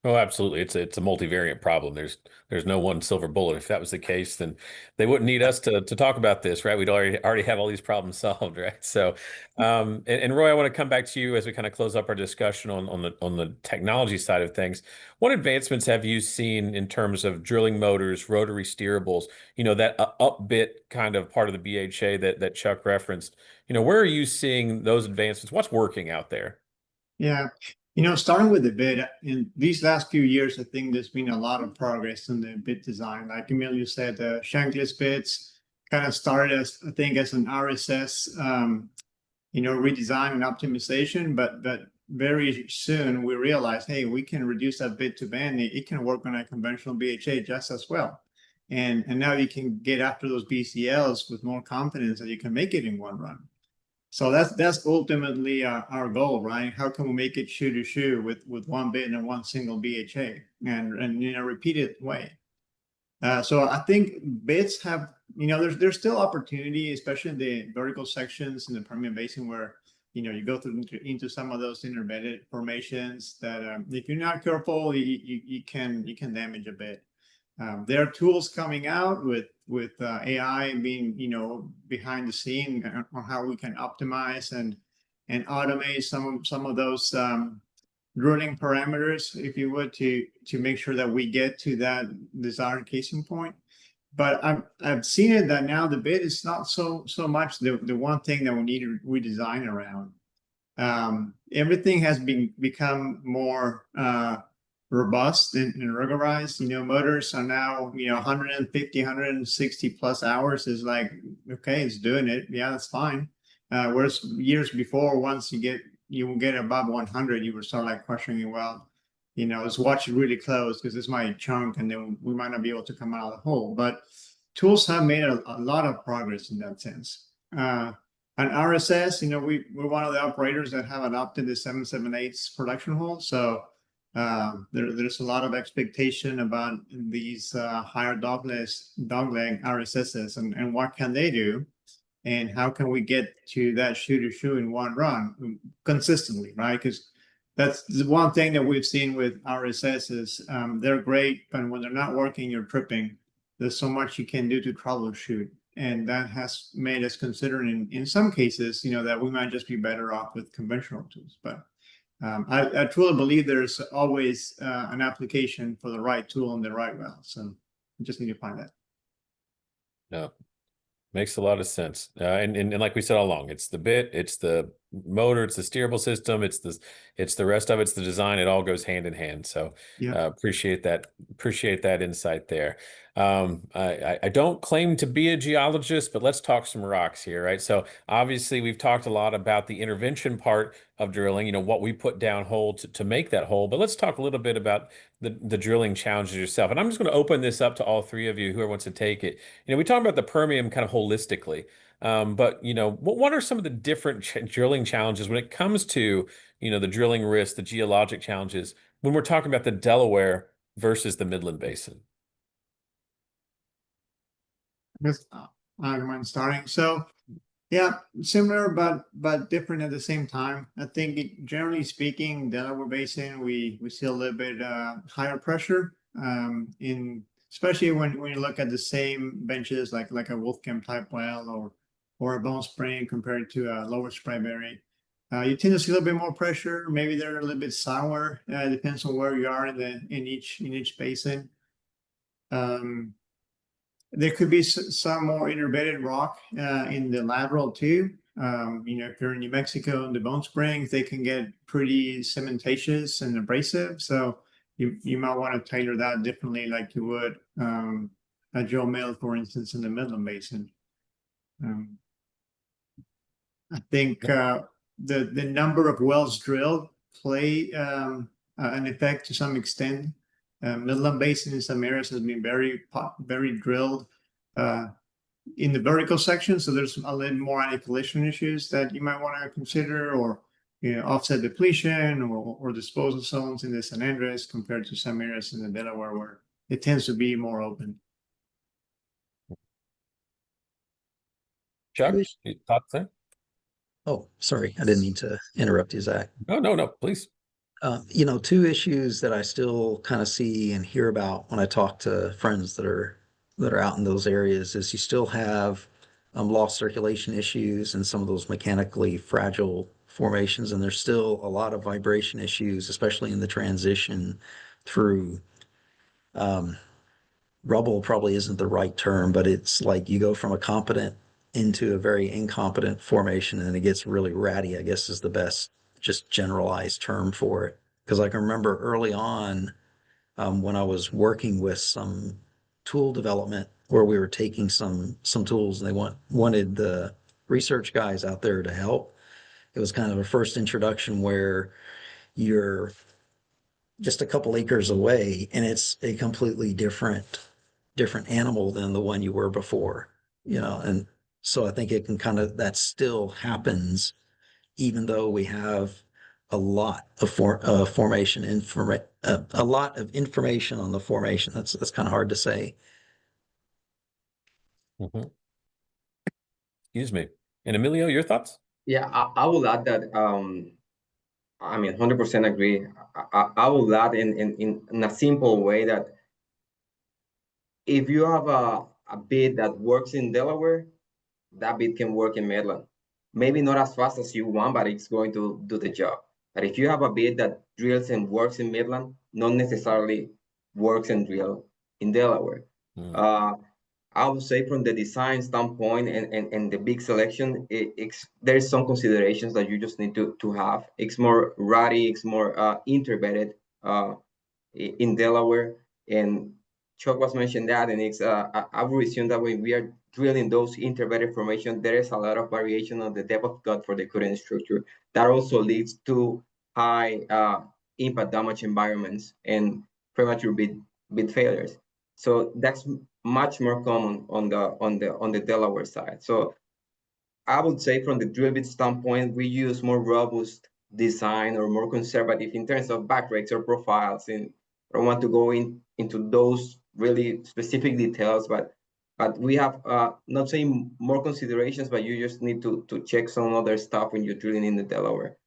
Oh, absolutely. It's a multivariate problem. There's no one silver bullet. If that was the case, then they wouldn't need us to talk about this, right? We'd already have all these problems solved, right? So, and Roy, I want to come back to you as we kind of close up our discussion on the technology side of things. What advancements have you seen in terms of drilling motors, rotary steerables? That up bit kind of part of the BHA that Chuck referenced. Where are you seeing those advancements? What's working out there? Yeah. Starting with the bit, in these last few years, I think there's been a lot of progress in the bit design. Like Emilio said, the shankless bits kind of started as, I think, as an RSS, redesign and optimization, but very soon we realized, hey, we can reduce that bit to bend. It can work on a conventional BHA just as well. And now you can get after those BCLs with more confidence that you can make it in one run. So that's ultimately our goal, right? How can we make it shoe to shoe with one bit and one single BHA and in a repeated way? So I think bits have, there's still opportunity, especially in the vertical sections in the Permian Basin where, you go through into some of those interbedded formations that if you're not careful, you can damage a bit. There are tools coming out with AI being, behind the scene on how we can optimize and automate some of those drilling parameters, if you would, to make sure that we get to that desired casing point. But I've seen it that now the bit is not so much the one thing that we need to redesign around. Everything has become more robust and regularized. Motors are now 150, 160 plus hours is like, okay, it's doing it. Yeah, that's fine. Whereas years before, once you will get above 100, you would start like questioning, well, let's watch it really close because it's my chunk, and then we might not be able to come out of the hole. But tools have made a lot of progress in that sense. And RSS, we're one of the operators that have adopted the 778 production hole. So there's a lot of expectation about these higher dogleg RSSs and what can they do, and how can we get to that shoe to shoe in one run consistently, right? Because that's the one thing that we've seen with RSS is they're great, but when they're not working, you're tripping. There's so much you can do to troubleshoot, and that has made us consider in some cases, that we might just be better off with conventional tools. But I truly believe there's always an application for the right tool in the right well. So we just need to find that. No, makes a lot of sense. And like we said all along, it's the bit, it's the motor, it's the steerable system, it's the rest of it's the design. It all goes hand in hand. So Yeah. appreciate that insight there. I don't claim to be a geologist, but let's talk some rocks here, right? So obviously we've talked a lot about the intervention part of drilling, what we put down hole to make that hole, but let's talk a little bit about the drilling challenges yourself. And I'm just going to open this up to all three of you, whoever wants to take it. We talk about the Permian kind of holistically. But what are some of the different drilling challenges when it comes to the drilling risk, the geologic challenges when we're talking about the Delaware versus the Midland Basin? I guess I don't mind starting. So yeah, similar but different at the same time. I think generally speaking, Delaware Basin, we see a little bit higher pressure in especially when you look at the same benches like a Wolfcamp type well or a Bone Spring compared to a Lower Spraberry. You tend to see a little bit more pressure. Maybe they're a little bit sour. Depends on where you are in each basin. There could be some more interbedded rock in the lateral too. If you're in New Mexico and the Bone Springs, they can get pretty cementatious and abrasive. So you might want to tailor that differently, like you would a Joe Mill, for instance, in the Midland Basin. I think the number of wells drilled play an effect to some extent. Midland Basin in some areas has been very drilled in the vertical section, so there's a little more anti-collision issues that you might want to consider, or offset depletion or disposal zones in the San Andres compared to some areas in the Delaware where it tends to be more open. Chuck, your thoughts there? Oh, sorry, I didn't mean to interrupt you, Zach. No, please. Two issues that I still kind of see and hear about when I talk to friends that are out in those areas is you still have lost circulation issues and some of those mechanically fragile formations, and there's still a lot of vibration issues, especially in the transition through rubble. Probably isn't the right term, but it's like you go from a competent into a very incompetent formation and it gets really ratty, I guess is the best just generalized term for it. Because I can remember early on when I was working with some tool development where we were taking some tools and they wanted the research guys out there to help. It was kind of a first introduction where you're just a couple acres away and it's a completely different animal than the one you were before, and so I think it can that still happens even though we have a lot of formation a lot of information on the formation. That's kind of hard to say. Mm-hmm. Excuse me. And Emilio, your thoughts? Yeah, I will add that. I mean, 100% agree. I will add in a simple way that if you have a bid that works in Delaware, that bid can work in Midland. Maybe not as fast as you want, but it's going to do the job. But if you have a bid that drills and works in Midland, not necessarily works and drill in Delaware. I would say from the design standpoint and the big selection, there's some considerations that you just need to have. It's more ratty, it's more interbedded in Delaware. And Chuck was mentioned that, and it's I would assume that when we are drilling those interbedded formations, there is a lot of variation on the depth of cut for the current structure. That also leads to high impact damage environments and premature bid failures. So that's much more common on the Delaware side. So I would say from the drill bit standpoint, we use more robust design or more conservative in terms of back rates or profiles. And I don't want to go into those really specific details, but we have not saying more considerations, but you just need to check some other stuff when you're drilling in the Delaware.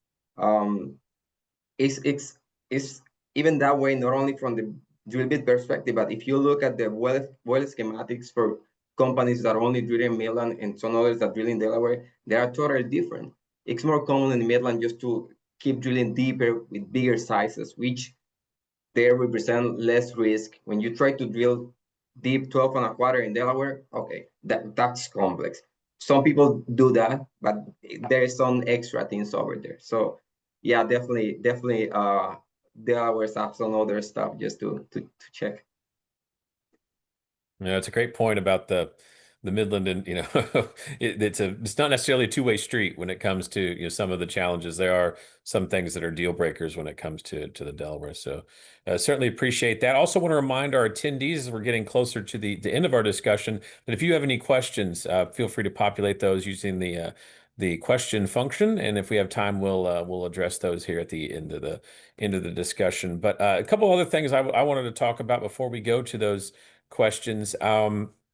It's even that way, not only from the drill bit perspective, but if you look at the well schematics for companies that only drill in Midland and some others that drill in Delaware, they are totally different. It's more common in Midland just to keep drilling deeper with bigger sizes, which they represent less risk. When you try to drill deep 12 and a quarter in Delaware, okay, that's complex. some people do that, but there is some extra things over there. So yeah, definitely Delaware have some other stuff just to check. Yeah, it's a great point about the Midland, and it's not necessarily a two-way street when it comes to some of the challenges. There are some things that are deal breakers when it comes to the Delaware. So certainly appreciate that. Also want to remind our attendees as we're getting closer to the end of our discussion that if you have any questions, feel free to populate those using the question function, and if we have time, we'll address those here at the end of the discussion. But a couple other things I wanted to talk about before we go to those questions.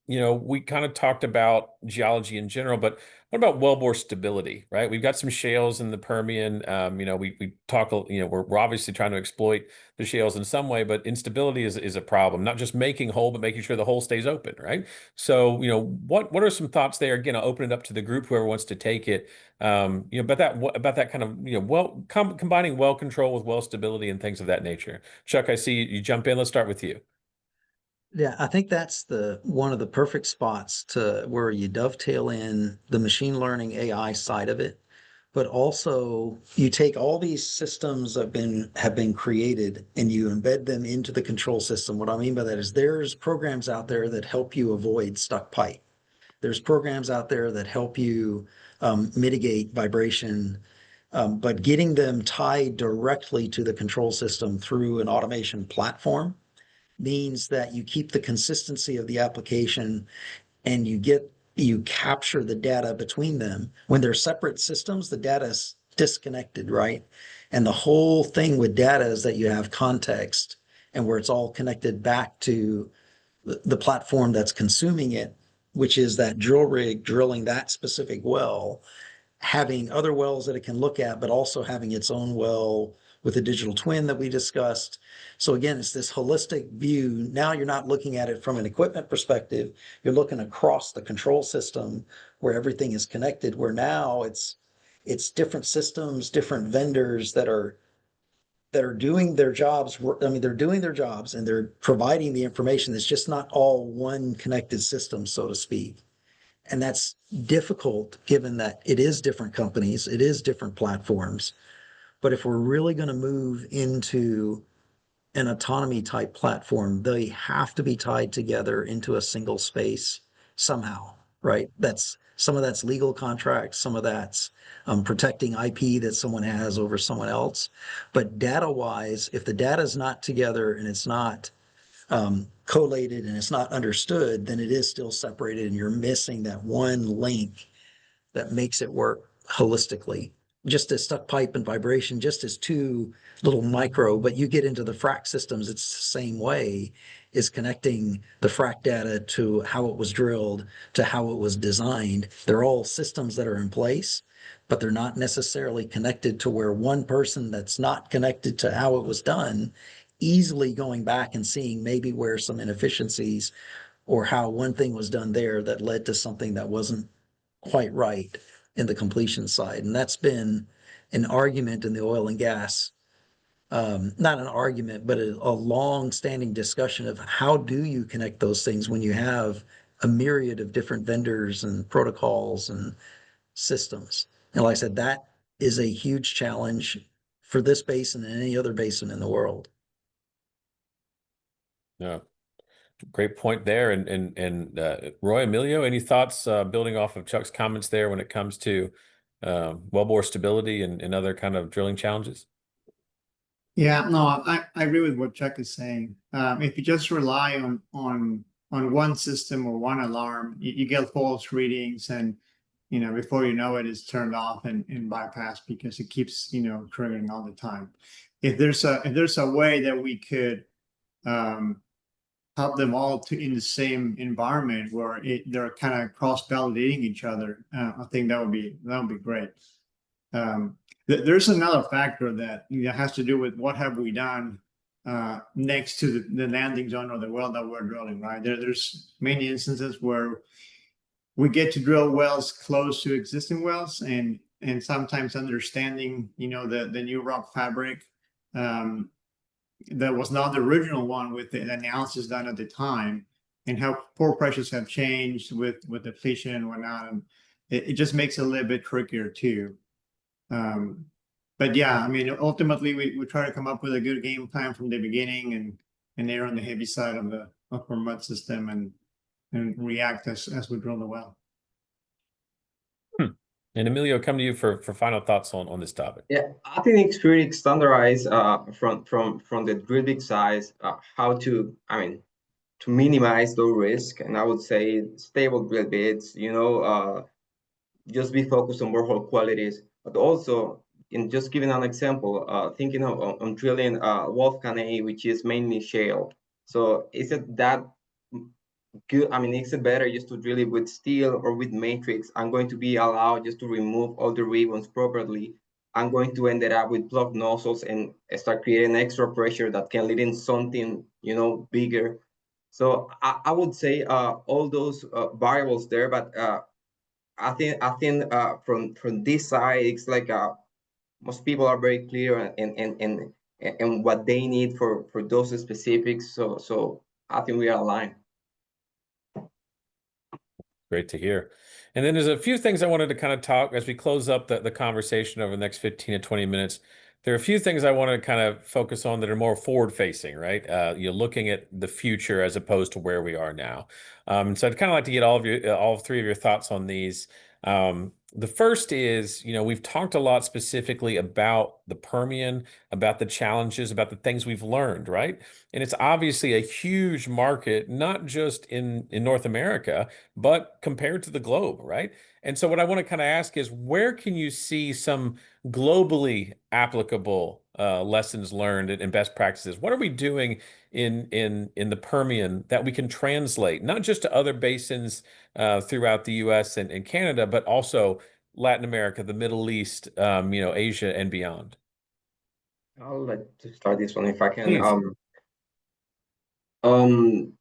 We kind of talked about geology in general, but what about wellbore stability, right? We've got some shales in the Permian. We talk, we're obviously trying to exploit the shales in some way, but instability is a problem, not just making hole, but making sure the hole stays open, right? So, what are some thoughts there? Again, I'll open it up to the group, whoever wants to take it. About that kind of, combining well control with well stability and things of that nature. Chuck, I see you jump in. Let's start with you. Yeah, I think that's one of the perfect spots to where you dovetail in the machine learning AI side of it, but also you take all these systems that have been created and you embed them into the control system. What I mean by that is there's programs out there that help you avoid stuck pipe. There's programs out there that help you mitigate vibration, but getting them tied directly to the control system through an automation platform means that you keep the consistency of the application and you capture the data between them. When they're separate systems, the data is disconnected, right? And the whole thing with data is that you have context and where it's all connected back to the platform that's consuming it, which is that drill rig drilling that specific well, having other wells that it can look at, but also having its own well with a digital twin that we discussed. So again, it's this holistic view. Now you're not looking at it from an equipment perspective. You're looking across the control system where everything is connected, where now it's different systems, different vendors that are doing their jobs. I mean, they're doing their jobs and they're providing the information. It's just not all one connected system, so to speak. And that's difficult given that it is different companies, it is different platforms. But if we're really going to move into an autonomy type platform, they have to be tied together into a single space somehow, right? Some of that's legal contracts, some of that's protecting IP that someone has over someone else. But data wise, if the data is not together and it's not collated and it's not understood, then it is still separated and you're missing that one link that makes it work holistically. Just as stuck pipe and vibration, just as two little micro, but you get into the frac systems, it's the same way, is connecting the frac data to how it was drilled, to how it was designed. They're all systems that are in place, but they're not necessarily connected to where one person that's not connected to how it was done, easily going back and seeing maybe where some inefficiencies or how one thing was done there that led to something that wasn't quite right in the completion side. And that's been an argument in the oil and gas, not an argument, but a long-standing discussion of how do you connect those things when you have a myriad of different vendors and protocols and systems. And like I said, that is a huge challenge for this basin and any other basin in the world. Yeah. Great point there. And Roy, Emilio, any thoughts building off of Chuck's comments there when it comes to wellbore stability and other kind of drilling challenges? Yeah, no, I agree with what Chuck is saying. If you just rely on one system or one alarm, you get false readings, and before you know it, it's turned off and bypassed because it keeps triggering all the time. If there's a way that we could help them all in the same environment where they're kind of cross-validating each other, I think that would be great. There's another factor that has to do with what have we done next to the landing zone or the well that we're drilling, right? There's many instances where we get to drill wells close to existing wells, and sometimes understanding the new rock fabric that was not the original one with the analysis done at the time, and how pore pressures have changed with depletion and whatnot. it just makes it a little bit trickier too. But yeah, I mean, ultimately we try to come up with a good game plan from the beginning and err on the heavy side of the upper mud system and react as we drill the well. And Emilio, come to you for final thoughts on this topic. Yeah, I think it's pretty standardized from the drill bit size, how to, I mean, to minimize the risk. And I would say stable drill bits, just be focused on borehole qualities, but also in just giving an example, thinking on drilling Wolfgang A, which is mainly shale. So is it that good? I mean, is it better just to drill it with steel or with matrix? I'm going to be allowed just to remove all the ribbons properly. I'm going to end up with plugged nozzles and start creating extra pressure that can lead in something, bigger. So I would say all those variables there, but I think from this side, it's like most people are very clear and what they need for those specifics. So I think we are aligned. Great to hear. And then there's a few things I wanted to kind of talk as we close up the conversation over the next 15 to 20 minutes. There are a few things I want to kind of focus on that are more forward facing, right? You're looking at the future as opposed to where we are now. So I'd kind of like to get all three of your thoughts on these. The first is, we've talked a lot specifically about the Permian, about the challenges, about the things we've learned, right? And it's obviously a huge market, not just in North America, but compared to the globe, right? And so what I want to kind of ask is, where can you see some globally applicable lessons learned and best practices? What are we doing in the Permian that we can translate, not just to other basins throughout the U.S. and Canada, but also Latin America, the Middle East, Asia and beyond? I'll like to start this one if I can. Please.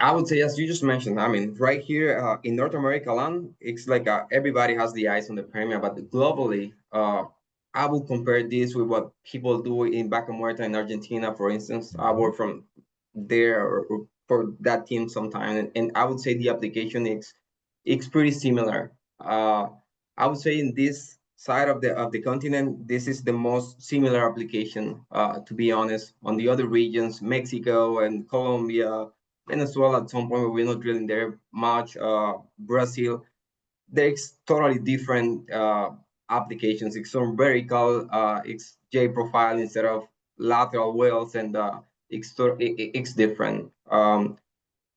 I would say, as you just mentioned, I mean, right here in North America land, it's like everybody has the eyes on the Permian, but globally, I would compare this with what people do in Vaca Muerta in Argentina, for instance. I work from there or for that team sometime, and I would say the application is it's pretty similar. I would say in this side of the continent, this is the most similar application, to be honest. On the other regions, Mexico and Colombia, Venezuela at some point we're not drilling there much, Brazil, there's totally different applications. It's some vertical, it's J profile instead of lateral wells, and it's different.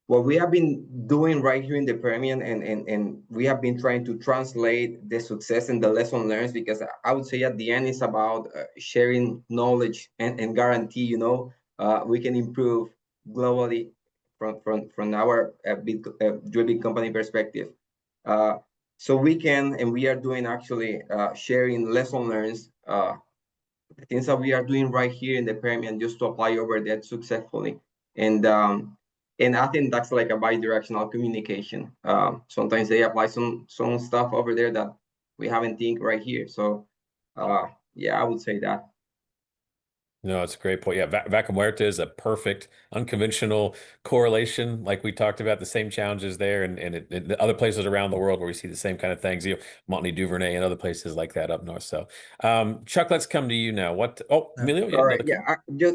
What we have been doing right here in the Permian, and we have been trying to translate the success and the lesson learned, because I would say at the end it's about sharing knowledge and guarantee, we can improve globally from our drilling company perspective. So we can, and we are doing actually sharing lesson learned, the things that we are doing right here in the Permian just to apply over there successfully. And I think that's like a bi-directional communication. Sometimes they apply some stuff over there that we haven't think right here. So yeah, I would say that. No, it's a great point. Yeah, Vaca Muerta is a perfect unconventional correlation. Like we talked about, the same challenges there, and the other places around the world where we see the same kind of things. Montney Duvernay and other places like that up north. So, Chuck, let's come to you now. What? Oh, Emilio, All right. another Yeah,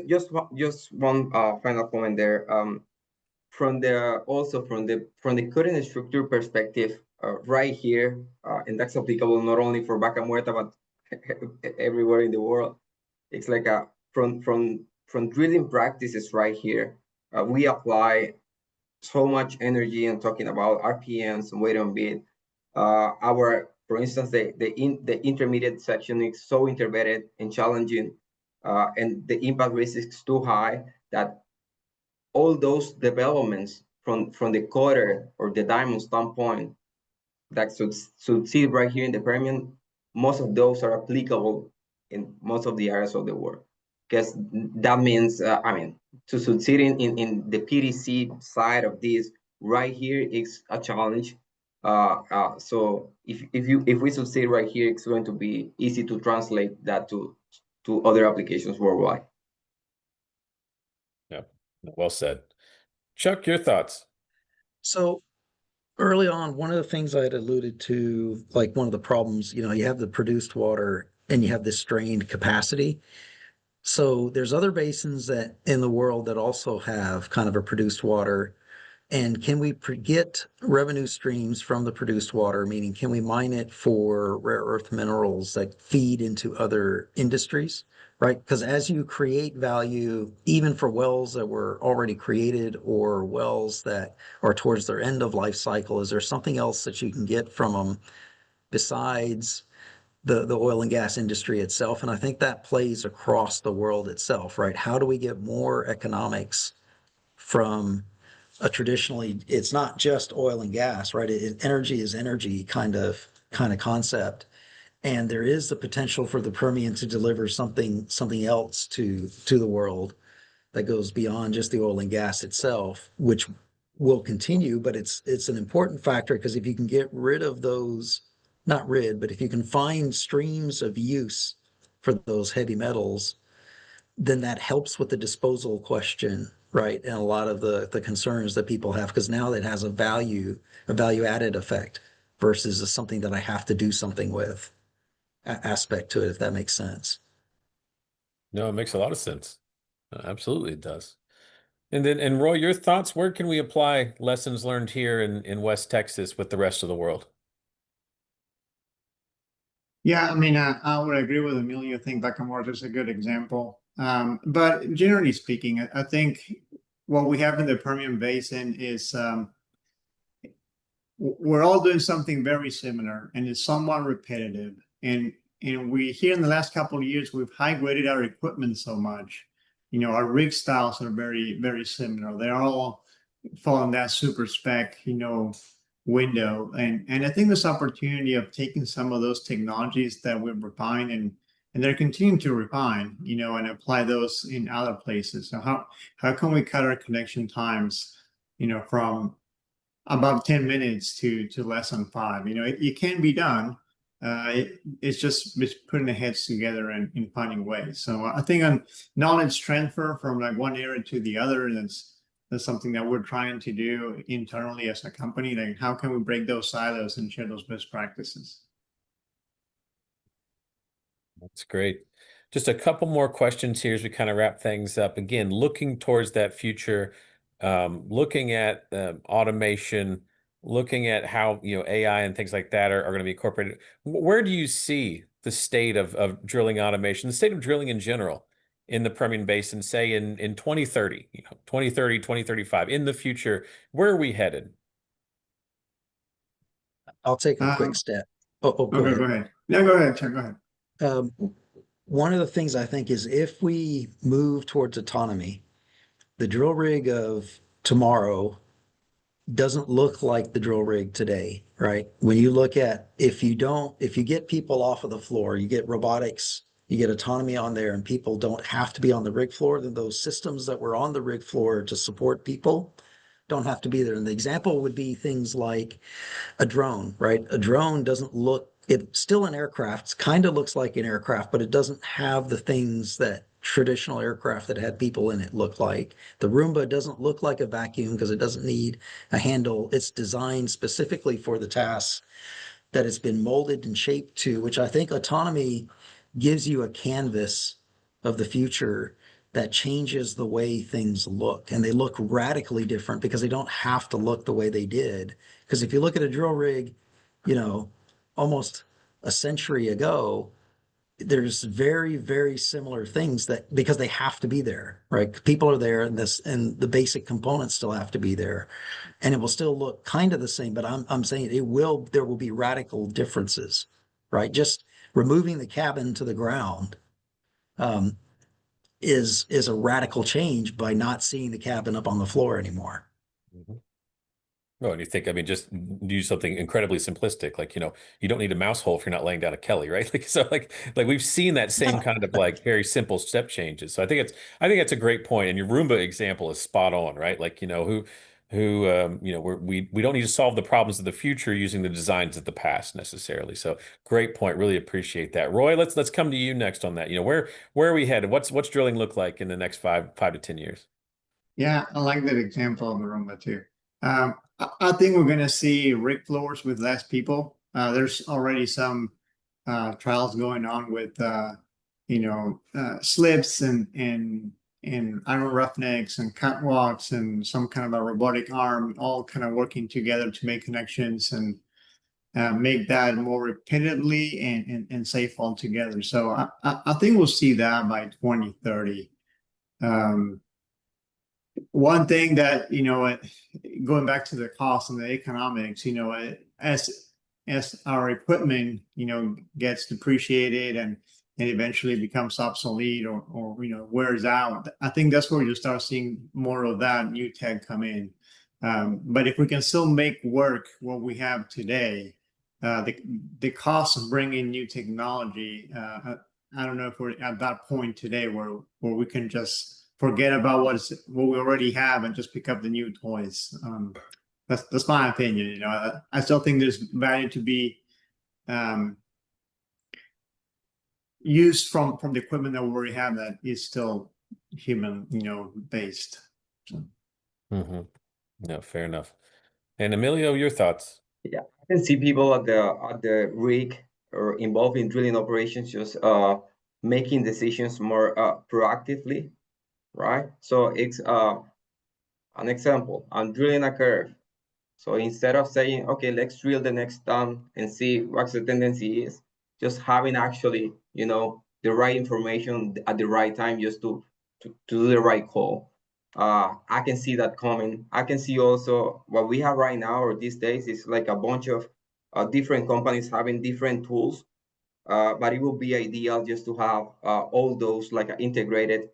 just one final comment there. From the cutting structure perspective, right here, and that's applicable not only for Vaca Muerta but everywhere in the world. It's like from drilling practices right here, we apply so much energy and talking about RPMs and weight on bit. For instance, the intermediate section is so interbedded and challenging, and the impact risk is too high that all those developments from the quarter or the diamond standpoint that succeed right here in the Permian, most of those are applicable in most of the areas of the world. Because that means, to succeed in the PDC side of this right here is a challenge. So if we succeed right here, it's going to be easy to translate that to other applications worldwide. Yeah, well said. Chuck, your thoughts? So early on, one of the things I had alluded to, like one of the problems, you have the produced water and you have this strained capacity. So there's other basins that in the world that also have kind of a produced water. And can we get revenue streams from the produced water? Meaning, can we mine it for rare earth minerals that feed into other industries? Right? Because as you create value, even for wells that were already created or wells that are towards their end of life cycle, is there something else that you can get from them besides the oil and gas industry itself? And I think that plays across the world itself, right? How do we get more economics from a traditionally, it's not just oil and gas, right? Energy is energy kind of concept. And there is the potential for the Permian to deliver something else to the world that goes beyond just the oil and gas itself, which will continue, but it's an important factor because if you can get rid of those, not rid, but if you can find streams of use for those heavy metals, then that helps with the disposal question, right? And a lot of the concerns that people have, because now it has a value added effect versus something that I have to do something with aspect to it, if that makes sense. No, it makes a lot of sense. Absolutely, it does. And Roy, your thoughts, where can we apply lessons learned here in West Texas with the rest of the world? Yeah, I mean, I would agree with Emilio. I think Vaca Muerta is a good example. But generally speaking, I think what we have in the Permian Basin is we're all doing something very similar, and it's somewhat repetitive. And we here in the last couple of years, we've high graded our equipment so much. Our rig styles are very, very similar. They're all following that super spec, window. And I think this opportunity of taking some of those technologies that we've refined and they're continuing to refine, and apply those in other places. So how can we cut our connection times, from about 10 minutes to less than 5? It can be done. It's just putting the heads together and finding ways. So I think on knowledge transfer from like one area to the other, that's something that we're trying to do internally as a company. Like, how can we break those silos and share those best practices? That's great. Just a couple more questions here as we kind of wrap things up. Again, looking towards that future, looking at automation, looking at how AI and things like that are going to be incorporated. Where do you see the state of drilling automation, the state of drilling in general in the Permian Basin, say in 2030, 2030, 2035, in the future? Where are we headed? I'll take a quick step. Go Okay, ahead. go ahead. No, go ahead, Chuck, go ahead. One of the things I think is if we move towards autonomy, the drill rig of tomorrow doesn't look like the drill rig today, right? When you look at if you get people off of the floor, you get robotics, you get autonomy on there, and people don't have to be on the rig floor, then those systems that were on the rig floor to support people don't have to be there. And the example would be things like a drone, right? A drone doesn't look, it's still an aircraft, kind of looks like an aircraft, but it doesn't have the things that traditional aircraft that had people in it look like. The Roomba doesn't look like a vacuum because it doesn't need a handle. It's designed specifically for the tasks that it's been molded and shaped to, which I think autonomy gives you a canvas of the future that changes the way things look. And they look radically different because they don't have to look the way they did. Because if you look at a drill rig, almost a century ago, there's very, very similar things that because they have to be there, right? People are there and the basic components still have to be there. And it will still look kind of the same, but I'm saying there will be radical differences, right? Just removing the cabin to the ground is a radical change by not seeing the cabin up on the floor anymore. Mhm. Oh, and you think, I mean, just do something incredibly simplistic, like, you don't need a mouse hole if you're not laying down a Kelly, right? Like we've seen that same kind of like very simple step changes. So I think that's a great point. And your Roomba example is spot on, right? Like, we don't need to solve the problems of the future using the designs of the past necessarily. So great point. Really appreciate that. Roy, let's come to you next on that. Where are we headed? What's drilling look like in the next five to 10 years? Yeah, I like that example of the Roomba too. I think we're going to see rig floors with less people. There's already some trials going on with slips and iron roughnecks and catwalks and some kind of a robotic arm, all kind of working together to make connections and make that more repetitively and safe altogether. So I think we'll see that by 2030. One thing that, going back to the cost and the economics, as our equipment, gets depreciated and eventually becomes obsolete or wears out, I think that's where you start seeing more of that new tech come in. But if we can still make work what we have today, the cost of bringing new technology, I don't know if we're at that point today where we can just forget about what we already have and just pick up the new toys. That's my opinion. I still think there's value to be used from the equipment that we already have that is still human, based. So. No, fair enough. And Emilio, your thoughts? Yeah, I can see people at the rig or involved in drilling operations just making decisions more proactively, right? So it's an example. I'm drilling a curve. So instead of saying, okay, let's drill the next ton and see what the tendency is, just having actually, the right information at the right time just to do the right call. I can see that coming. I can see also what we have right now or these days is like a bunch of different companies having different tools, but it would be ideal just to have all those like integrated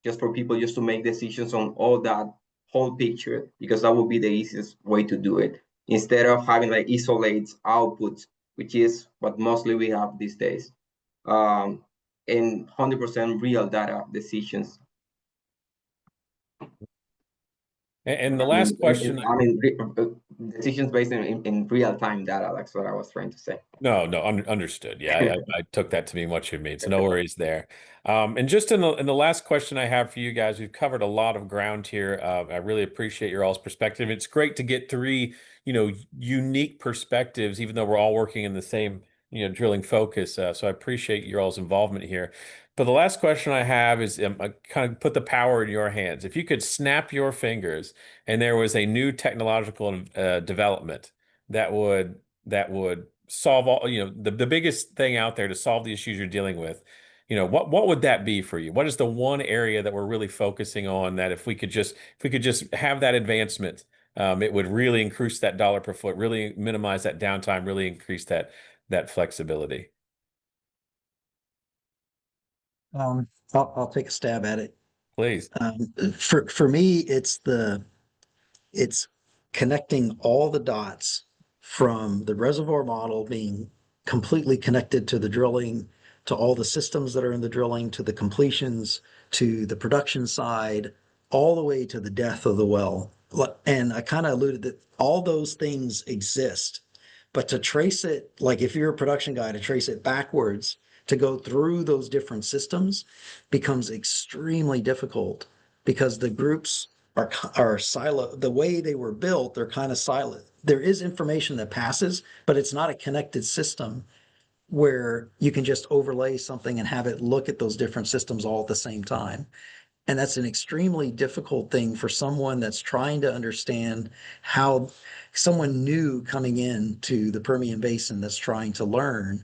just for people just to make decisions on all that whole picture, because that would be the easiest way to do it instead of having like isolates outputs, which is what mostly we have these days, and 100% real data decisions. And the last question. Decisions based in real-time data. That's what I was trying to say. No, understood. Yeah, I took that to mean what you mean. So no worries there. And just in the last question I have for you guys, we've covered a lot of ground here. I really appreciate your all's perspective. It's great to get three, unique perspectives, even though we're all working in the same, drilling focus. So I appreciate your all's involvement here. But the last question I have is, I kind of put the power in your hands. If you could snap your fingers and there was a new technological development that would solve all, the biggest thing out there to solve the issues you're dealing with, what would that be for you? What is the one area that we're really focusing on that if we could just have that advancement, it would really increase that dollar per foot, really minimize that downtime, really increase that flexibility? I'll take a stab at it. Please. For me, it's connecting all the dots from the reservoir model being completely connected to the drilling, to all the systems that are in the drilling, to the completions, to the production side, all the way to the death of the well. And I kind of alluded that all those things exist, but to trace it, like if you're a production guy, to trace it backwards, to go through those different systems becomes extremely difficult because the groups are silo. The way they were built, they're kind of silent. There is information that passes, but it's not a connected system where you can just overlay something and have it look at those different systems all at the same time. And that's an extremely difficult thing for someone that's trying to understand how someone new coming into the Permian Basin that's trying to learn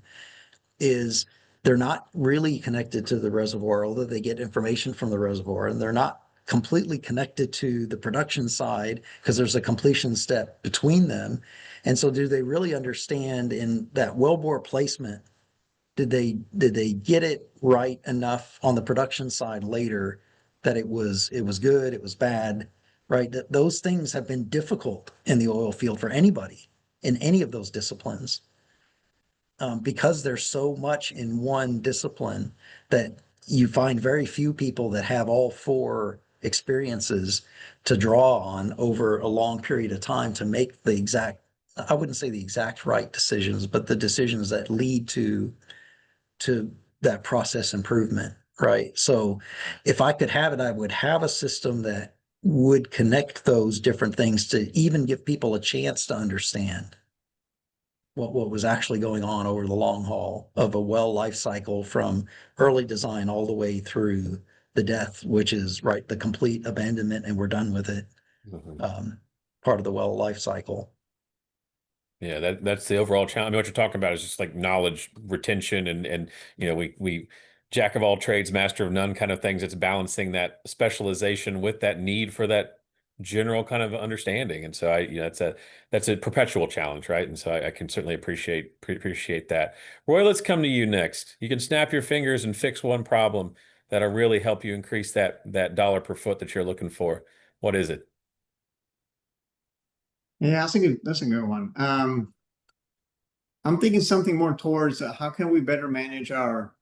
is they're not really connected to the reservoir, although they get information from the reservoir, and they're not completely connected to the production side because there's a completion step between them. And so do they really understand in that wellbore placement? Did they get it right enough on the production side later that it was good, it was bad, right? That those things have been difficult in the oil field for anybody in any of those disciplines. Because there's so much in one discipline that you find very few people that have all four experiences to draw on over a long period of time to make the exact, I wouldn't say the exact right decisions, but the decisions that lead to that process improvement, right? So if I could have it, I would have a system that would connect those different things to even give people a chance to understand what was actually going on over the long haul of a well life cycle from early design all the way through the death, which is right, the complete abandonment and we're done with it. Part of the well life cycle. Yeah, that's the overall challenge. I mean, what you're talking about is just like knowledge retention and we jack of all trades, master of none kind of things. It's balancing that specialization with that need for that general kind of understanding. And so that's a perpetual challenge, right? And so I can certainly appreciate that. Roy, let's come to you next. You can snap your fingers and fix one problem that'll really help you increase that dollar per foot that you're looking for. What is it? Yeah, that's a good one. I'm thinking something more towards how can we better manage our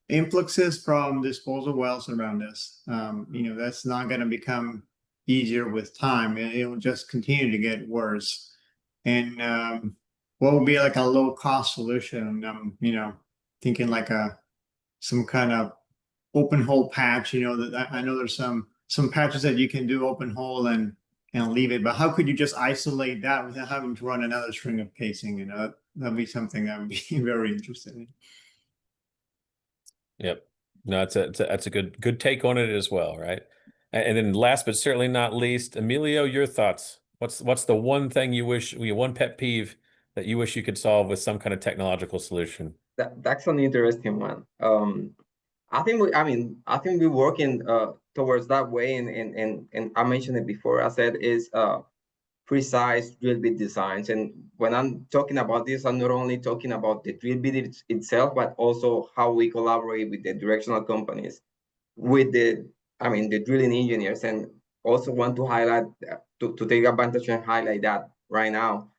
influxes from disposal wells around us. That's not going to become easier with time. It'll just continue to get worse. And what would be like a low cost solution? Thinking like some kind of open hole patch. That I know there's some patches that you can do open hole and leave it, but how could you just isolate that without having to run another string of casing? That'd be something I would be very interested in. Yep. No, that's a good take on it as well, right? And then last but certainly not least, Emilio, your thoughts. What's the one thing one pet peeve that you wish you could solve with some kind of technological solution? That's an interesting one. I think we're working towards that way, and I mentioned it before. I said is precise drill bit designs, and when I'm talking about this, I'm not only talking about the drill bit itself, but also how we collaborate with the directional companies, with the drilling engineers, and also want to highlight to take advantage and highlight that right now.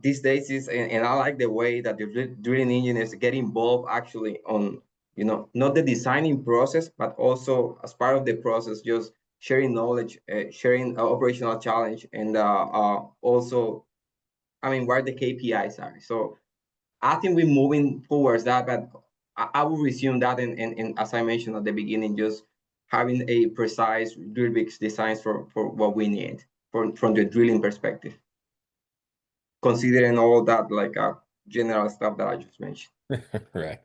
These days and I like the way that the drilling engineers get involved actually on, not the designing process, but also as part of the process, just sharing knowledge, sharing operational challenge, and also, where the KPIs are. So I think we're moving towards that, but I will resume that, and as I mentioned at the beginning, just having a precise drill bit designs for what we need from the drilling perspective, considering all that like general stuff that I just mentioned. Right.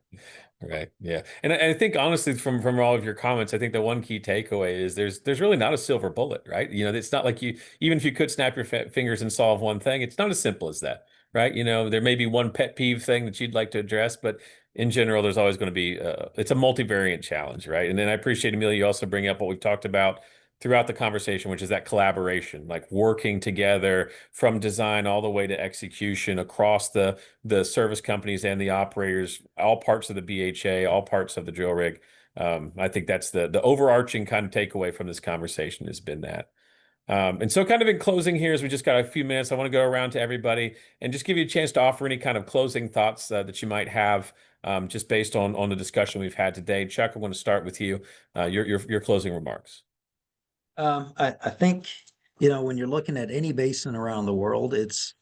Yeah. And I think honestly, from all of your comments, I think the one key takeaway is there's really not a silver bullet, right? It's not like even if you could snap your fingers and solve one thing, it's not as simple as that, right? There may be one pet peeve thing that you'd like to address, but in general, there's always going to be it's a multivariant challenge, right? And then I appreciate, Emilio, you also bring up what we've talked about throughout the conversation, which is that collaboration, like working together from design all the way to execution across the service companies and the operators, all parts of the BHA, all parts of the drill rig. I think that's the overarching kind of takeaway from this conversation has been that. And so kind of in closing here, as we just got a few minutes, I want to go around to everybody and just give you a chance to offer any kind of closing thoughts that you might have just based on the discussion we've had today. Chuck, I want to start with you. Your closing remarks. I think, when you're looking at any basin around the world, it's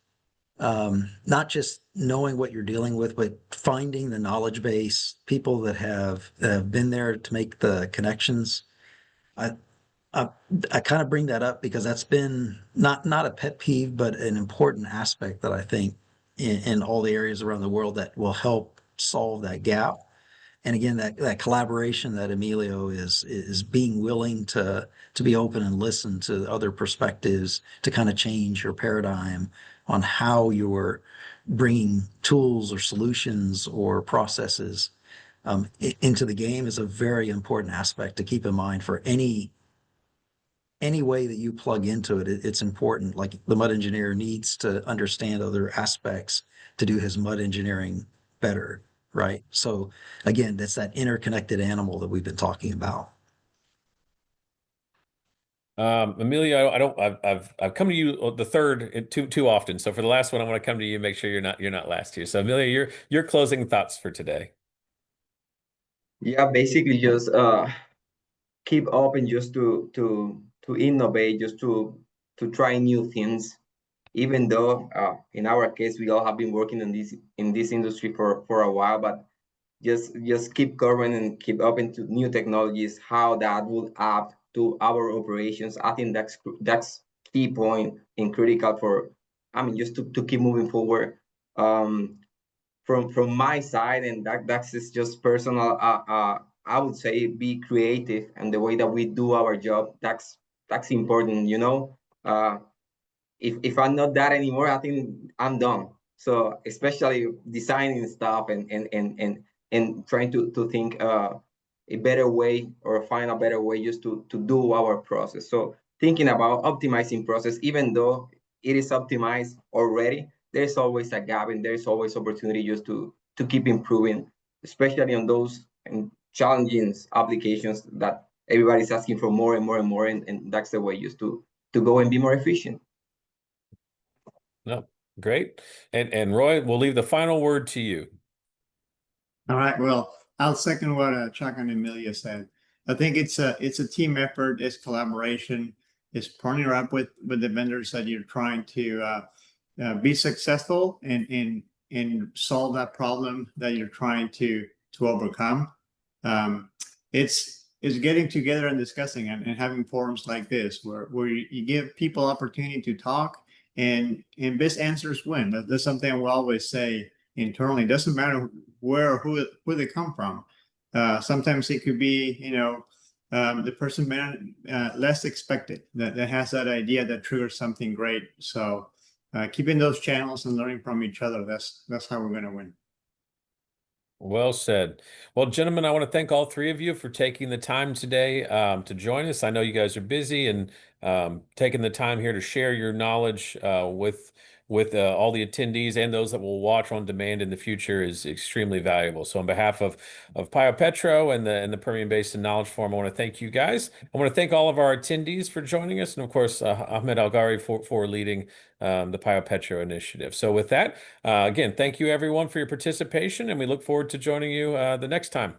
not just knowing what you're dealing with, but finding the knowledge base, people that have been there to make the connections. I kind of bring that up because that's been not a pet peeve, but an important aspect that I think in all the areas around the world that will help solve that gap. And again, that collaboration that Emilio is being willing to be open and listen to other perspectives to kind of change your paradigm on how you're bringing tools or solutions or processes into the game is a very important aspect to keep in mind for any way that you plug into it. It's important. Like the mud engineer needs to understand other aspects to do his mud engineering better. Right. So again, that's that interconnected animal that we've been talking about. Emilio, I've come to you the third too often. So for the last one, I want to come to you, make sure you're not last here. So Emilio, your closing thoughts for today. Yeah, basically just keep open, just to innovate, just to try new things. Even though in our case we all have been working in this industry for a while, but just keep going and keep open to new technologies, how that will add to our operations. I think that's key point and critical for, I mean, just to keep moving forward. From my side, and that's just personal. I would say be creative, and the way that we do our job, that's important. If I'm not that anymore, I think I'm done. So especially designing stuff and trying to think a better way or find a better way just to do our process. So thinking about optimizing process, even though it is optimized already, there's always a gap and there's always opportunity just to keep improving, especially on those challenging applications that everybody's asking for more and more and more, and that's the way just to go and be more efficient. No, great. And Roy, we'll leave the final word to you. All right. Well, I'll second what Chuck and Emilio said. I think it's a team effort. It's collaboration. It's partnering up with the vendors that you're trying to be successful and solve that problem that you're trying to overcome. It's getting together and discussing and having forums like this where you give people opportunity to talk and best answers win. That's something we always say internally. It doesn't matter where or who they come from. Sometimes it could be, the person less expected that has that idea that triggers something great. So keeping those channels and learning from each other, that's how we're going to win. Well said. Well, gentlemen, I want to thank all three of you for taking the time today to join us. I know you guys are busy, and taking the time here to share your knowledge with all the attendees and those that will watch on demand in the future is extremely valuable. So on behalf of PioPetro and the Permian Basin Knowledge Forum, I want to thank you guys. I want to thank all of our attendees for joining us, and of course, Ahmed Algari for leading the PioPetro initiative. So with that, again, thank you everyone for your participation, and we look forward to joining you the next time.